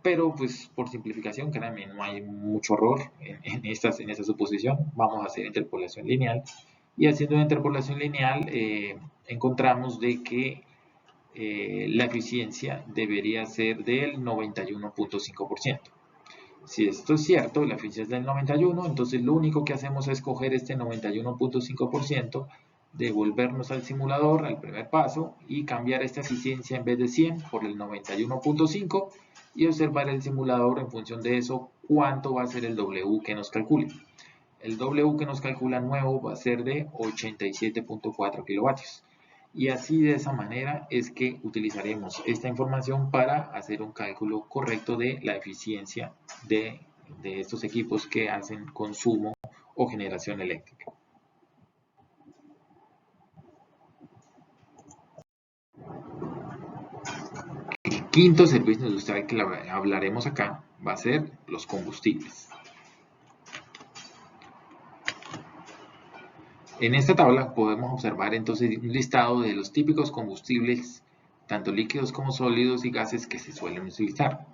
pero pues por simplificación, créanme, no hay mucho error en esta suposición. Vamos a hacer interpolación lineal y haciendo una interpolación lineal encontramos de que la eficiencia debería ser del 91.5%. Si esto es cierto, la eficiencia es del 91, entonces lo único que hacemos es coger este 91.5%, devolvernos al simulador, al primer paso, y cambiar esta eficiencia en vez de 100 por el 91.5 y observar el simulador en función de eso cuánto va a ser el W que nos calcule. El W que nos calcula nuevo va a ser de 87.4 kilovatios. Y así de esa manera es que utilizaremos esta información para hacer un cálculo correcto de la eficiencia de estos equipos que hacen consumo o generación eléctrica. El quinto servicio industrial que hablaremos acá va a ser los combustibles. En esta tabla podemos observar entonces un listado de los típicos combustibles, tanto líquidos como sólidos y gases que se suelen utilizar.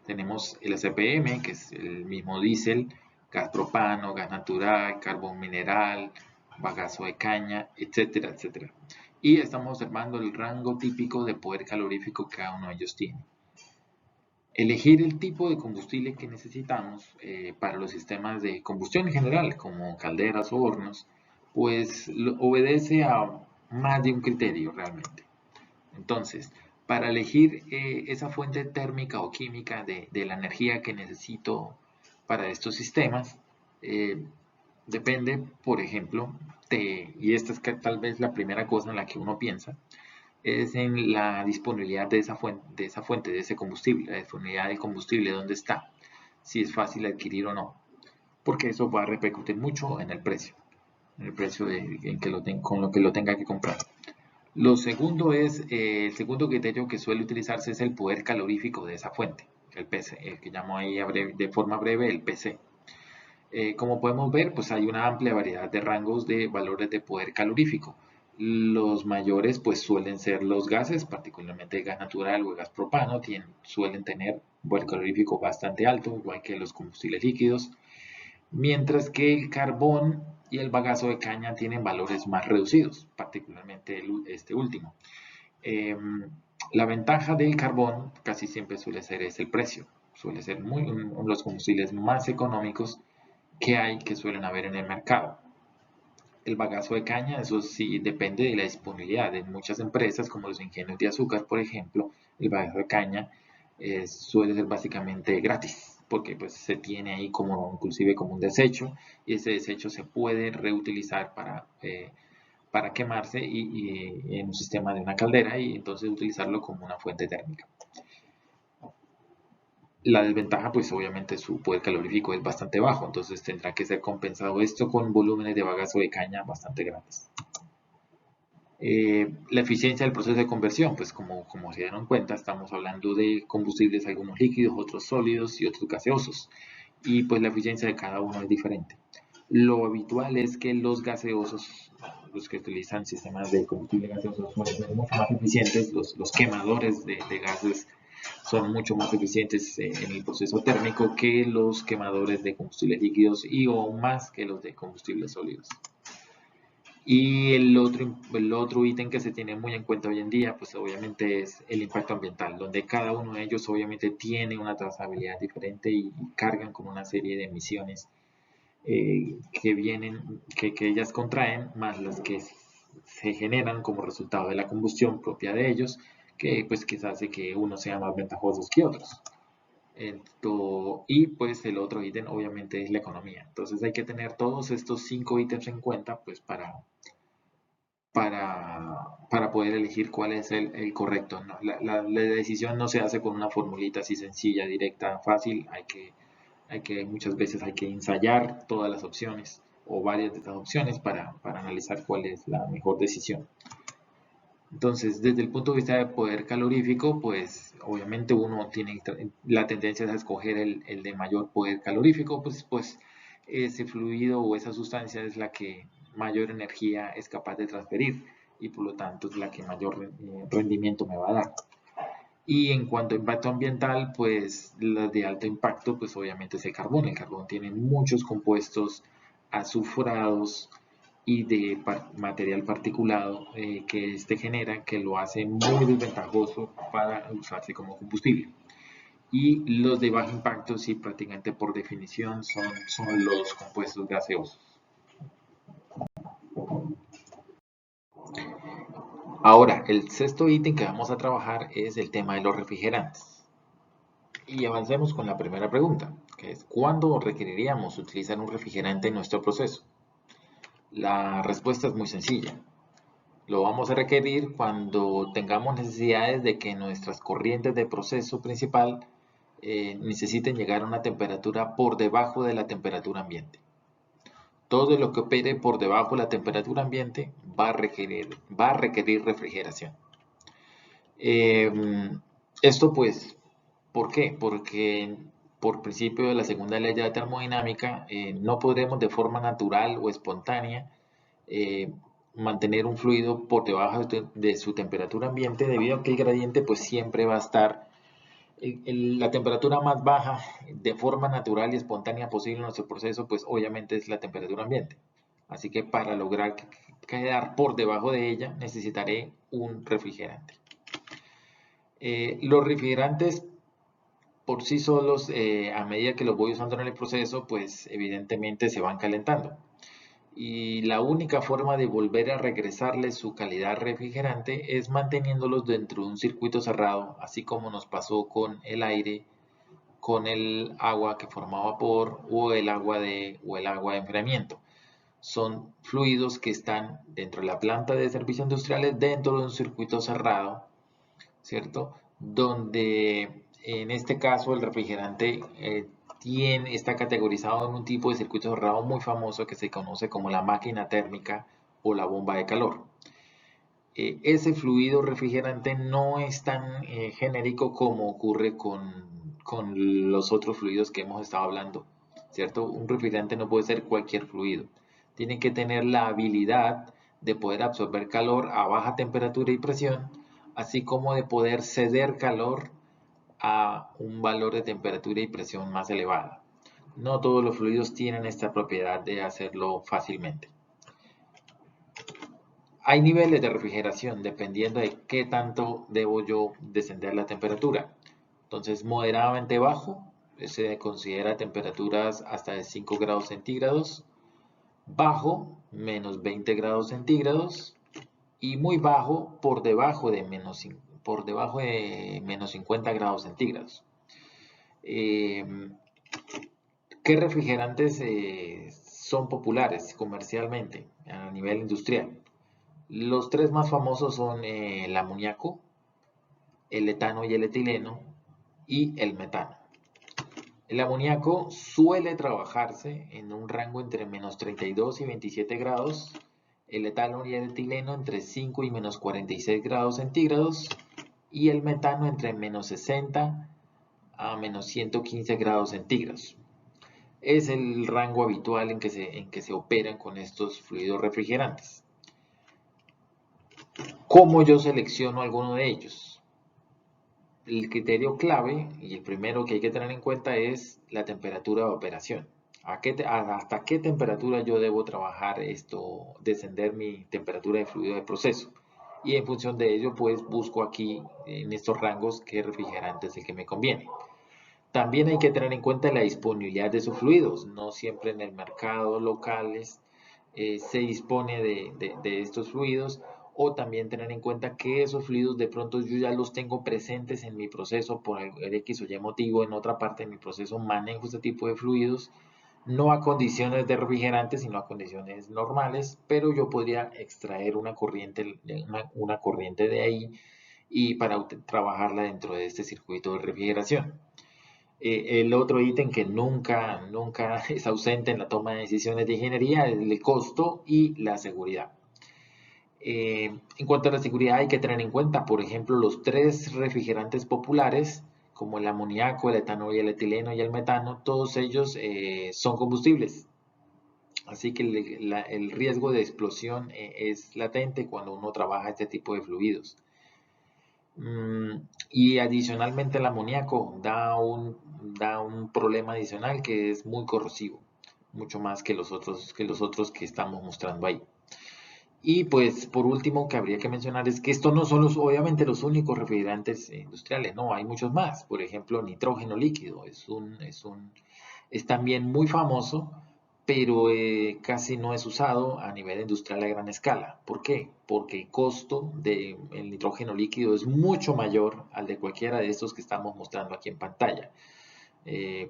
Tenemos el CPM, que es el mismo diésel, gas propano, gas natural, carbón mineral, bagazo de caña, etcétera, etcétera. Y estamos observando el rango típico de poder calorífico que cada uno de ellos tiene. Elegir el tipo de combustible que necesitamos para los sistemas de combustión en general, como calderas o hornos, pues obedece a más de un criterio realmente. Entonces, para elegir esa fuente térmica o química de la energía que necesito para estos sistemas, depende, por ejemplo, y esta es tal vez la primera cosa en la que uno piensa, es en la disponibilidad de esa fuente, de ese combustible, la disponibilidad del combustible, dónde está, si es fácil adquirir o no, porque eso va a repercutir mucho en el precio con lo que lo tenga que comprar. Lo segundo es, el segundo criterio que suele utilizarse es el poder calorífico de esa fuente, el PC, el que llamo ahí de forma breve el PC. Como podemos ver, pues hay una amplia variedad de rangos de valores de poder calorífico. Los mayores pues suelen ser los gases, particularmente el gas natural o el gas propano, suelen tener un poder calorífico bastante alto, igual que los combustibles líquidos, mientras que el carbón y el bagazo de caña tienen valores más reducidos, particularmente este último. La ventaja del carbón casi siempre suele ser el precio, suele ser uno de los combustibles más económicos que suelen haber en el mercado. El bagazo de caña, eso sí depende de la disponibilidad de muchas empresas, como los ingenios de azúcar, por ejemplo. El bagazo de caña suele ser básicamente gratis, porque pues se tiene ahí inclusive como un desecho, y ese desecho se puede reutilizar para quemarse y en un sistema de una caldera y entonces utilizarlo como una fuente térmica. La desventaja, pues obviamente su poder calorífico es bastante bajo, entonces tendrá que ser compensado esto con volúmenes de bagazo de caña bastante grandes. La eficiencia del proceso de conversión, pues como se dieron cuenta, estamos hablando de combustibles, algunos líquidos, otros sólidos y otros gaseosos. Y pues la eficiencia de cada uno es diferente. Lo habitual es que los gaseosos, los que utilizan sistemas de combustible gaseoso, suelen ser mucho más eficientes, los quemadores de gases son mucho más eficientes en el proceso térmico que los quemadores de combustibles líquidos y aún más que los de combustibles sólidos. Y el otro ítem que se tiene muy en cuenta hoy en día, pues obviamente es el impacto ambiental, donde cada uno de ellos obviamente tiene una trazabilidad diferente y cargan con una serie de emisiones que vienen, que ellas contraen, más las que se generan como resultado de la combustión propia de ellos, que pues quizás hace que unos sean más ventajosos que otros. Y pues el otro ítem obviamente es la economía. Entonces hay que tener todos estos 5 ítems en cuenta pues para poder elegir cuál es el correcto, ¿no? La decisión no se hace con una formulita así sencilla, directa, fácil. Muchas veces hay que ensayar todas las opciones o varias de estas opciones para analizar cuál es la mejor decisión. Entonces, desde el punto de vista de poder calorífico, pues obviamente uno tiene la tendencia a escoger el de mayor poder calorífico, pues ese fluido o esa sustancia es la que mayor energía es capaz de transferir y por lo tanto es la que mayor rendimiento me va a dar. Y en cuanto a impacto ambiental, pues las de alto impacto, pues obviamente es el carbón. El carbón tiene muchos compuestos azufrados y de material particulado que este genera, que lo hace muy desventajoso para usarse como combustible. Y los de bajo impacto, sí, prácticamente por definición son los compuestos gaseosos. Ahora, el sexto ítem que vamos a trabajar es el tema de los refrigerantes. Y avancemos con la primera pregunta, que es ¿cuándo requeriríamos utilizar un refrigerante en nuestro proceso? La respuesta es muy sencilla. Lo vamos a requerir cuando tengamos necesidades de que nuestras corrientes de proceso principal necesiten llegar a una temperatura por debajo de la temperatura ambiente. Todo lo que opere por debajo de la temperatura ambiente va a requerir refrigeración. Esto pues, ¿por qué? Porque por principio de la segunda ley de la termodinámica no podremos de forma natural o espontánea eh, mantener un fluido por debajo de su temperatura ambiente debido a que el gradiente pues siempre va a estar la temperatura más baja de forma natural y espontánea posible en nuestro proceso pues obviamente es la temperatura ambiente. Así que para lograr quedar por debajo de ella necesitaré un refrigerante. Los refrigerantes por sí solos, a medida que los voy usando en el proceso, pues evidentemente se van calentando. Y la única forma de volver a regresarle su calidad refrigerante es manteniéndolos dentro de un circuito cerrado, así como nos pasó con el aire, con el agua que forma vapor o el agua de enfriamiento. Son fluidos que están dentro de la planta de servicios industriales, dentro de un circuito cerrado, ¿cierto? Donde en este caso el refrigerante está categorizado en un tipo de circuito cerrado muy famoso que se conoce como la máquina térmica o la bomba de calor. Ese fluido refrigerante no es tan genérico como ocurre con los otros fluidos que hemos estado hablando, ¿cierto? Un refrigerante no puede ser cualquier fluido. Tiene que tener la habilidad de poder absorber calor a baja temperatura y presión, así como de poder ceder calor a un valor de temperatura y presión más elevada. No todos los fluidos tienen esta propiedad de hacerlo fácilmente. Hay niveles de refrigeración dependiendo de qué tanto debo yo descender la temperatura. Entonces, moderadamente bajo se considera temperaturas hasta de 5 grados centígrados, bajo menos 20 grados centígrados y muy bajo por debajo de menos 50 grados centígrados. ¿Qué refrigerantes son populares comercialmente a nivel industrial? Los tres más famosos son el amoníaco, el etano y el etileno y el metano. El amoníaco suele trabajarse en un rango entre menos 32 y 27 grados, el etano y el etileno entre 5 y menos 46 grados centígrados y el metano entre menos 60 a menos 115 grados centígrados. Es el rango habitual en que se operan con estos fluidos refrigerantes. ¿Cómo yo selecciono alguno de ellos? El criterio clave y el primero que hay que tener en cuenta es la temperatura de operación. ¿Hasta qué temperatura yo debo trabajar descender mi temperatura de fluido de proceso? Y en función de ello, pues busco aquí en estos rangos qué refrigerante es el que me conviene. También hay que tener en cuenta la disponibilidad de esos fluidos. No siempre en el mercado locales se dispone de estos fluidos, o también tener en cuenta que esos fluidos de pronto yo ya los tengo presentes en mi proceso por el X o Y motivo, en otra parte de mi proceso manejo este tipo de fluidos, no a condiciones de refrigerante, sino a condiciones normales, pero yo podría extraer una corriente de ahí y para trabajarla dentro de este circuito de refrigeración. El otro ítem que nunca es ausente en la toma de decisiones de ingeniería es el costo y la seguridad. En cuanto a la seguridad hay que tener en cuenta, por ejemplo, los tres refrigerantes populares, como el amoníaco, el etanol y el etileno y el metano, todos ellos son combustibles. Así que el riesgo de explosión es latente cuando uno trabaja este tipo de fluidos. Y adicionalmente el amoníaco da un problema adicional que es muy corrosivo, mucho más que los otros que estamos mostrando ahí. Y pues por último que habría que mencionar es que estos no son obviamente los únicos refrigerantes industriales, no, hay muchos más. Por ejemplo, nitrógeno líquido es también muy famoso, pero casi no es usado a nivel industrial a gran escala. ¿Por qué? Porque el costo del nitrógeno líquido es mucho mayor al de cualquiera de estos que estamos mostrando aquí en pantalla.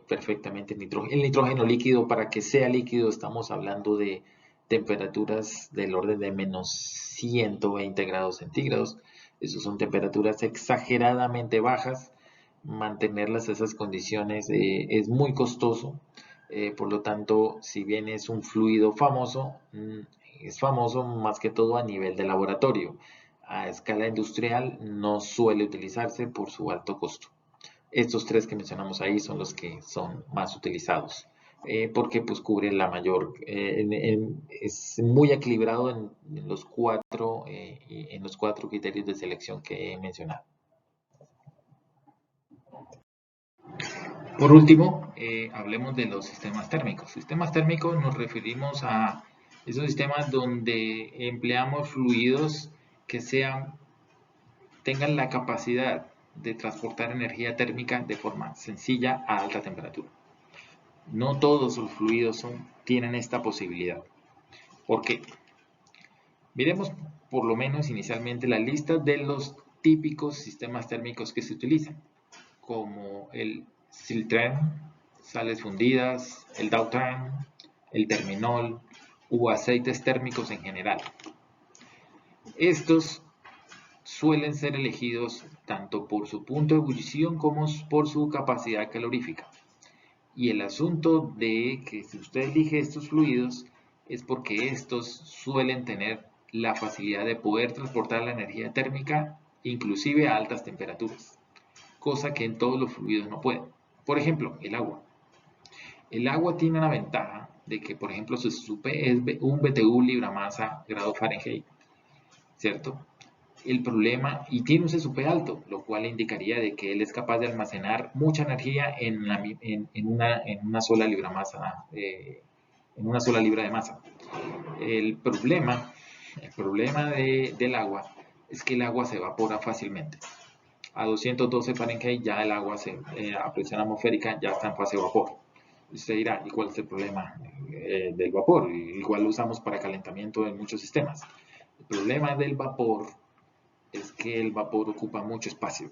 Perfectamente el nitrógeno líquido, para que sea líquido estamos hablando de temperaturas del orden de menos 120 grados centígrados. Esas son temperaturas exageradamente bajas. Mantenerlas a esas condiciones es muy costoso. Por lo tanto, si bien es un fluido famoso, es famoso más que todo a nivel de laboratorio. A escala industrial no suele utilizarse por su alto costo. Estos tres que mencionamos ahí son los que son más utilizados, porque pues cubre la mayor, es muy equilibrado en los cuatro criterios de selección que he mencionado. Por último, hablemos de los sistemas térmicos. Sistemas térmicos nos referimos a esos sistemas donde empleamos fluidos que tengan la capacidad de transportar energía térmica de forma sencilla a alta temperatura. No todos los fluidos tienen esta posibilidad. ¿Por qué? Miremos por lo menos inicialmente la lista de los típicos sistemas térmicos que se utilizan, como el Siltren, sales fundidas, el Dautran, el Terminol u aceites térmicos en general. Estos suelen ser elegidos tanto por su punto de ebullición como por su capacidad calorífica. Y el asunto de que si usted elige estos fluidos es porque estos suelen tener la facilidad de poder transportar la energía térmica inclusive a altas temperaturas, cosa que en todos los fluidos no pueden. Por ejemplo, el agua. El agua tiene una ventaja de que, por ejemplo, su SUP es un BTU libra masa grado Fahrenheit, ¿cierto? El problema, y tiene un CSUP alto, lo cual indicaría de que él es capaz de almacenar mucha energía en una sola libra masa, en una sola libra de masa. El problema del agua es que el agua se evapora fácilmente. A 212 Fahrenheit ya el agua a presión atmosférica ya está en fase de vapor. Usted dirá, ¿y cuál es el problema del vapor? Igual lo usamos para calentamiento en muchos sistemas. El problema del vapor es que el vapor ocupa mucho espacio,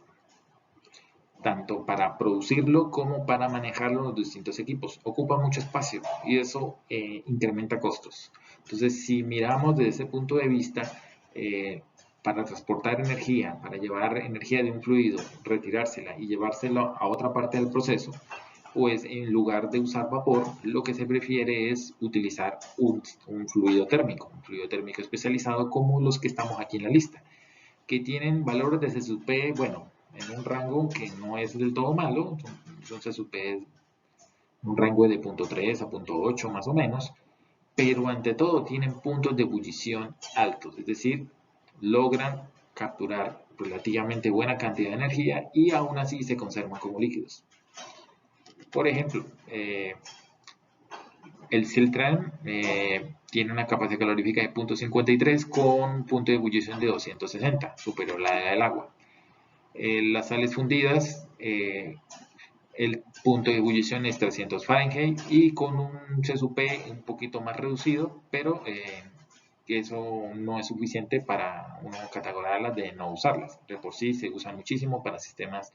tanto para producirlo como para manejarlo en los distintos equipos. Ocupa mucho espacio y eso incrementa costos. Entonces, si miramos desde ese punto de vista, para transportar energía, para llevar energía de un fluido, retirársela y llevársela a otra parte del proceso, pues en lugar de usar vapor, lo que se prefiere es utilizar un fluido térmico, especializado como los que estamos aquí en la lista, que tienen valores de CSUP, bueno, en un rango que no es del todo malo, son CSUP un rango de 0.3 a 0.8 más o menos, pero ante todo tienen puntos de ebullición altos, es decir, logran capturar relativamente buena cantidad de energía y aún así se conservan como líquidos. Por ejemplo, el Siltran tiene una capacidad calorífica de 0.53 con punto de ebullición de 260, superior a la del agua. Las sales fundidas, el punto de ebullición es 300 Fahrenheit y con un CSUP un poquito más reducido, pero eso no es suficiente para uno categorarlas de no usarlas. De por sí se usan muchísimo para sistemas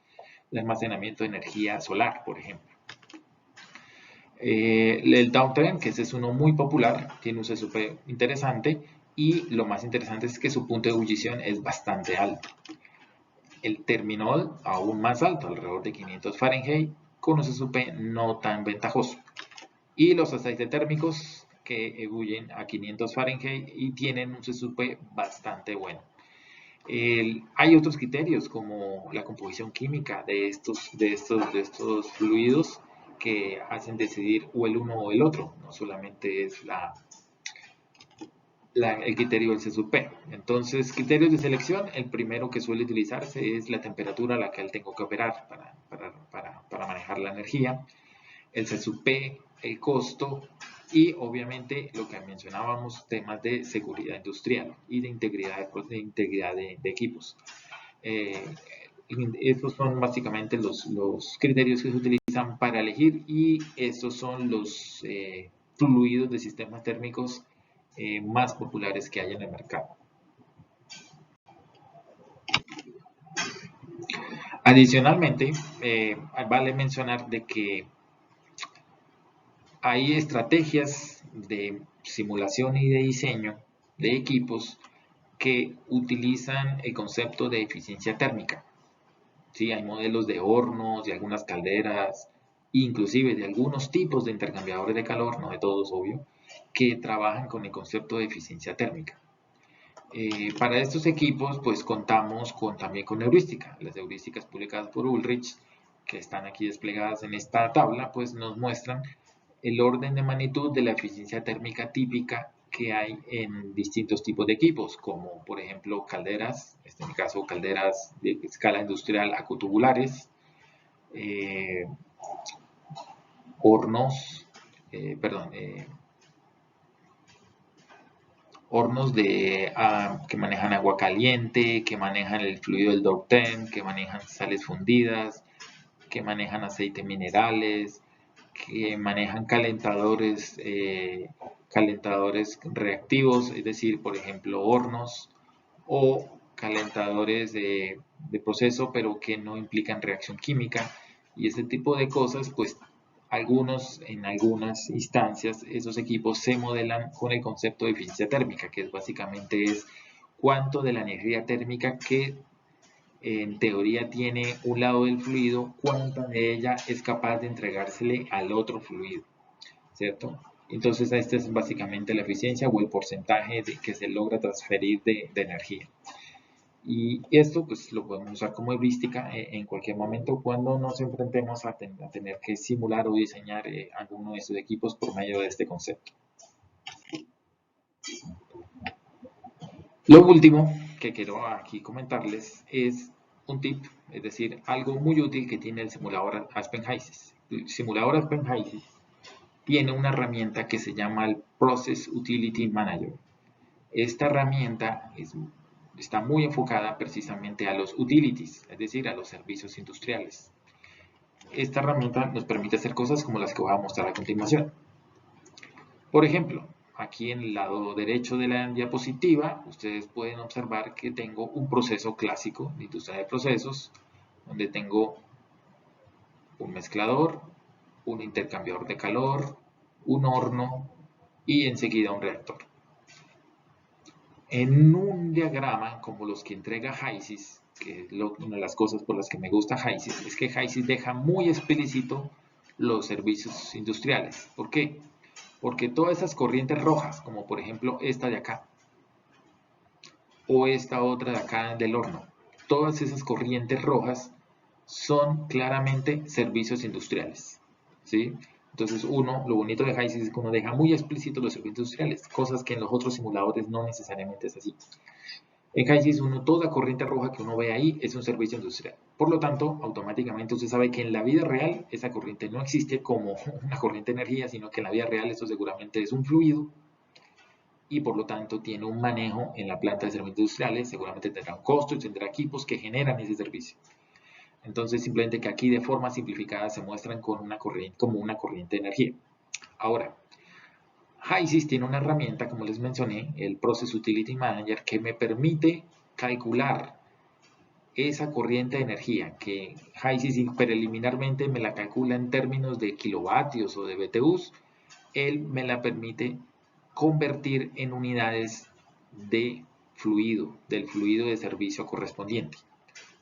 de almacenamiento de energía solar, por ejemplo. El Downtrend, que ese es uno muy popular, tiene un CSUP interesante y lo más interesante es que su punto de ebullición es bastante alto. El Terminol aún más alto, alrededor de 500 Fahrenheit, con un CSUP no tan ventajoso. Y los aceites térmicos que ebullen a 500 Fahrenheit y tienen un CSUP bastante bueno. Hay otros criterios como la composición química de estos fluidos que hacen decidir o el uno o el otro, no solamente es el criterio del CSUP. Entonces, criterios de selección, el primero que suele utilizarse es la temperatura a la que tengo que operar para manejar la energía, el CSUP, el costo y obviamente lo que mencionábamos, temas de seguridad industrial y de integridad de equipos. Estos son básicamente los criterios que se utilizan para elegir y estos son los fluidos de sistemas térmicos más populares que hay en el mercado. Adicionalmente, vale mencionar de que hay estrategias de simulación y de diseño de equipos que utilizan el concepto de eficiencia térmica. ¿Sí? Hay modelos de hornos, de algunas calderas, inclusive de algunos tipos de intercambiadores de calor, no de todos, obvio, que trabajan con el concepto de eficiencia térmica. Para estos equipos, pues contamos también con heurística. Las heurísticas publicadas por Ulrich, que están aquí desplegadas en esta tabla, pues nos muestran el orden de magnitud de la eficiencia térmica típica que hay en distintos tipos de equipos, como por ejemplo calderas, en este caso calderas de escala industrial acutubulares, hornos, hornos que manejan agua caliente, que manejan el fluido del Downtrend, que manejan sales fundidas, que manejan aceite minerales, que manejan calentadores reactivos, es decir, por ejemplo, hornos o calentadores de proceso, pero que no implican reacción química. Y ese tipo de cosas, pues en algunas instancias, esos equipos se modelan con el concepto de eficiencia térmica, que básicamente es cuánto de la energía térmica que en teoría tiene un lado del fluido, cuánta de ella es capaz de entregársele al otro fluido, ¿cierto? Entonces esta es básicamente la eficiencia o el porcentaje que se logra transferir de energía. Y esto pues lo podemos usar como heurística en cualquier momento cuando nos enfrentemos a tener que simular o diseñar alguno de estos equipos por medio de este concepto. Lo último que quiero aquí comentarles es un tip, es decir, algo muy útil que tiene el simulador Aspen HYSYS. El simulador Aspen HYSYS tiene una herramienta que se llama el Process Utility Manager. Esta herramienta está muy enfocada precisamente a los utilities, es decir, a los servicios industriales. Esta herramienta nos permite hacer cosas como las que voy a mostrar a continuación. Por ejemplo, aquí en el lado derecho de la diapositiva, ustedes pueden observar que tengo un proceso clásico de industria de procesos, donde tengo un mezclador, un intercambiador de calor, un horno y enseguida un reactor. En un diagrama como los que entrega HYSYS, que es una de las cosas por las que me gusta HYSYS, es que HYSYS deja muy explícito los servicios industriales. ¿Por qué? Porque todas esas corrientes rojas, como por ejemplo esta de acá, o esta otra de acá del horno, todas esas corrientes rojas son claramente servicios industriales, ¿sí? Entonces lo bonito de HYSYS es que uno deja muy explícito los servicios industriales, cosas que en los otros simuladores no necesariamente es así. En HYSYS toda corriente roja que uno ve ahí es un servicio industrial. Por lo tanto, automáticamente usted sabe que en la vida real esa corriente no existe como una corriente de energía, sino que en la vida real esto seguramente es un fluido y por lo tanto tiene un manejo en la planta de servicios industriales, seguramente tendrá un costo y tendrá equipos que generan ese servicio. Entonces simplemente que aquí de forma simplificada se muestran con una corriente, como una corriente de energía. Ahora, HYSYS tiene una herramienta, como les mencioné, el Process Utility Manager, que me permite calcular esa corriente de energía, que HYSYS preliminarmente me la calcula en términos de kilovatios o de BTUs, él me la permite convertir en unidades de fluido, del fluido de servicio correspondiente.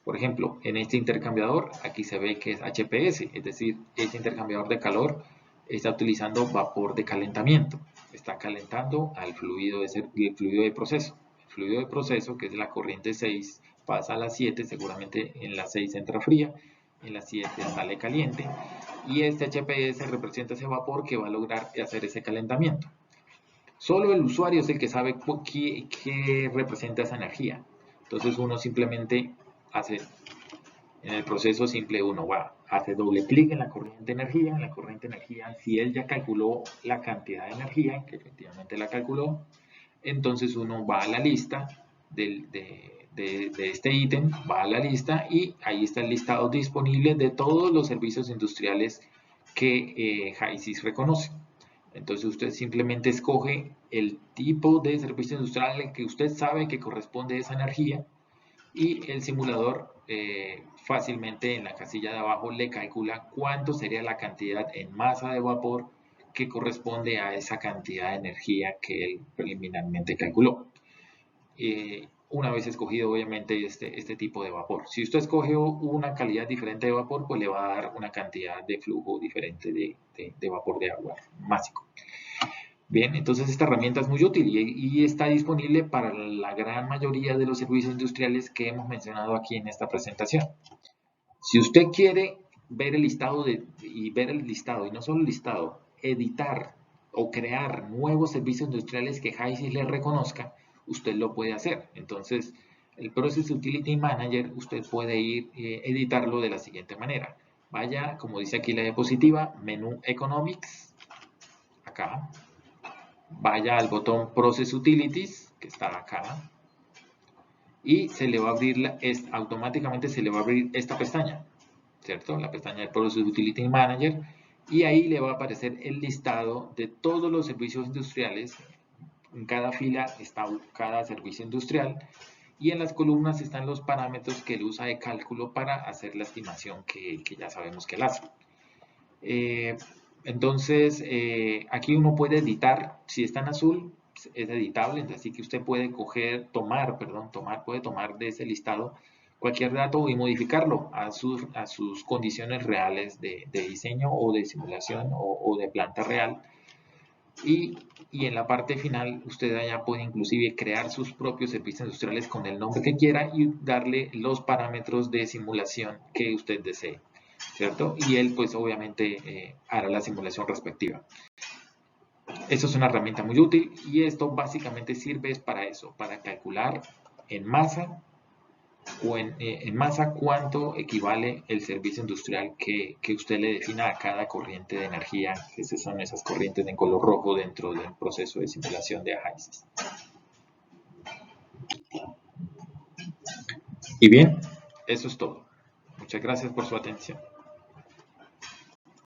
Por ejemplo, en este intercambiador, aquí se ve que es HPS, es decir, este intercambiador de calor está utilizando vapor de calentamiento. Está calentando al fluido de proceso. El fluido de proceso, que es la corriente 6, pasa a la 7, seguramente en la 6 entra fría, en la 7 sale caliente, y este HPS representa ese vapor que va a lograr hacer ese calentamiento. Solo el usuario es el que sabe qué representa esa energía. Entonces uno simplemente hace, en el proceso simple, uno hace doble clic en la corriente de energía, si él ya calculó la cantidad de energía, que efectivamente la calculó, entonces uno va a la lista de este ítem, va a la lista y ahí está el listado disponible de todos los servicios industriales que HYSYS reconoce. Entonces usted simplemente escoge el tipo de servicio industrial que usted sabe que corresponde a esa energía y el simulador fácilmente en la casilla de abajo le calcula cuánto sería la cantidad en masa de vapor que corresponde a esa cantidad de energía que él preliminarmente calculó. Una vez escogido obviamente este tipo de vapor. Si usted escoge una calidad diferente de vapor, pues le va a dar una cantidad de flujo diferente de vapor de agua másico. Bien, entonces esta herramienta es muy útil y está disponible para la gran mayoría de los servicios industriales que hemos mencionado aquí en esta presentación. Si usted quiere ver el listado y no solo el listado, editar o crear nuevos servicios industriales que HYSYS le reconozca, usted lo puede hacer. Entonces, el Process Utility Manager, usted puede ir editarlo de la siguiente manera. Vaya, como dice aquí la diapositiva, menú Economics, acá. Vaya al botón Process Utilities, que está acá, y se le va a abrir, automáticamente se le va a abrir esta pestaña, ¿cierto? La pestaña de Process Utility Manager, y ahí le va a aparecer el listado de todos los servicios industriales. En cada fila está cada servicio industrial, y en las columnas están los parámetros que él usa de cálculo para hacer la estimación que ya sabemos que él hace. Entonces, aquí uno puede editar, si está en azul, es editable, así que usted puede puede tomar de ese listado cualquier dato y modificarlo a sus condiciones reales de diseño o de simulación o de planta real. Y en la parte final, usted allá puede inclusive crear sus propios servicios industriales con el nombre que quiera y darle los parámetros de simulación que usted desee, ¿cierto? Y él pues obviamente hará la simulación respectiva. Esto es una herramienta muy útil y esto básicamente sirve para eso, para calcular en masa cuánto equivale el servicio industrial que usted le defina a cada corriente de energía, que son esas corrientes en color rojo dentro del proceso de simulación de HYSYS. Y bien, eso es todo. Muchas gracias por su atención.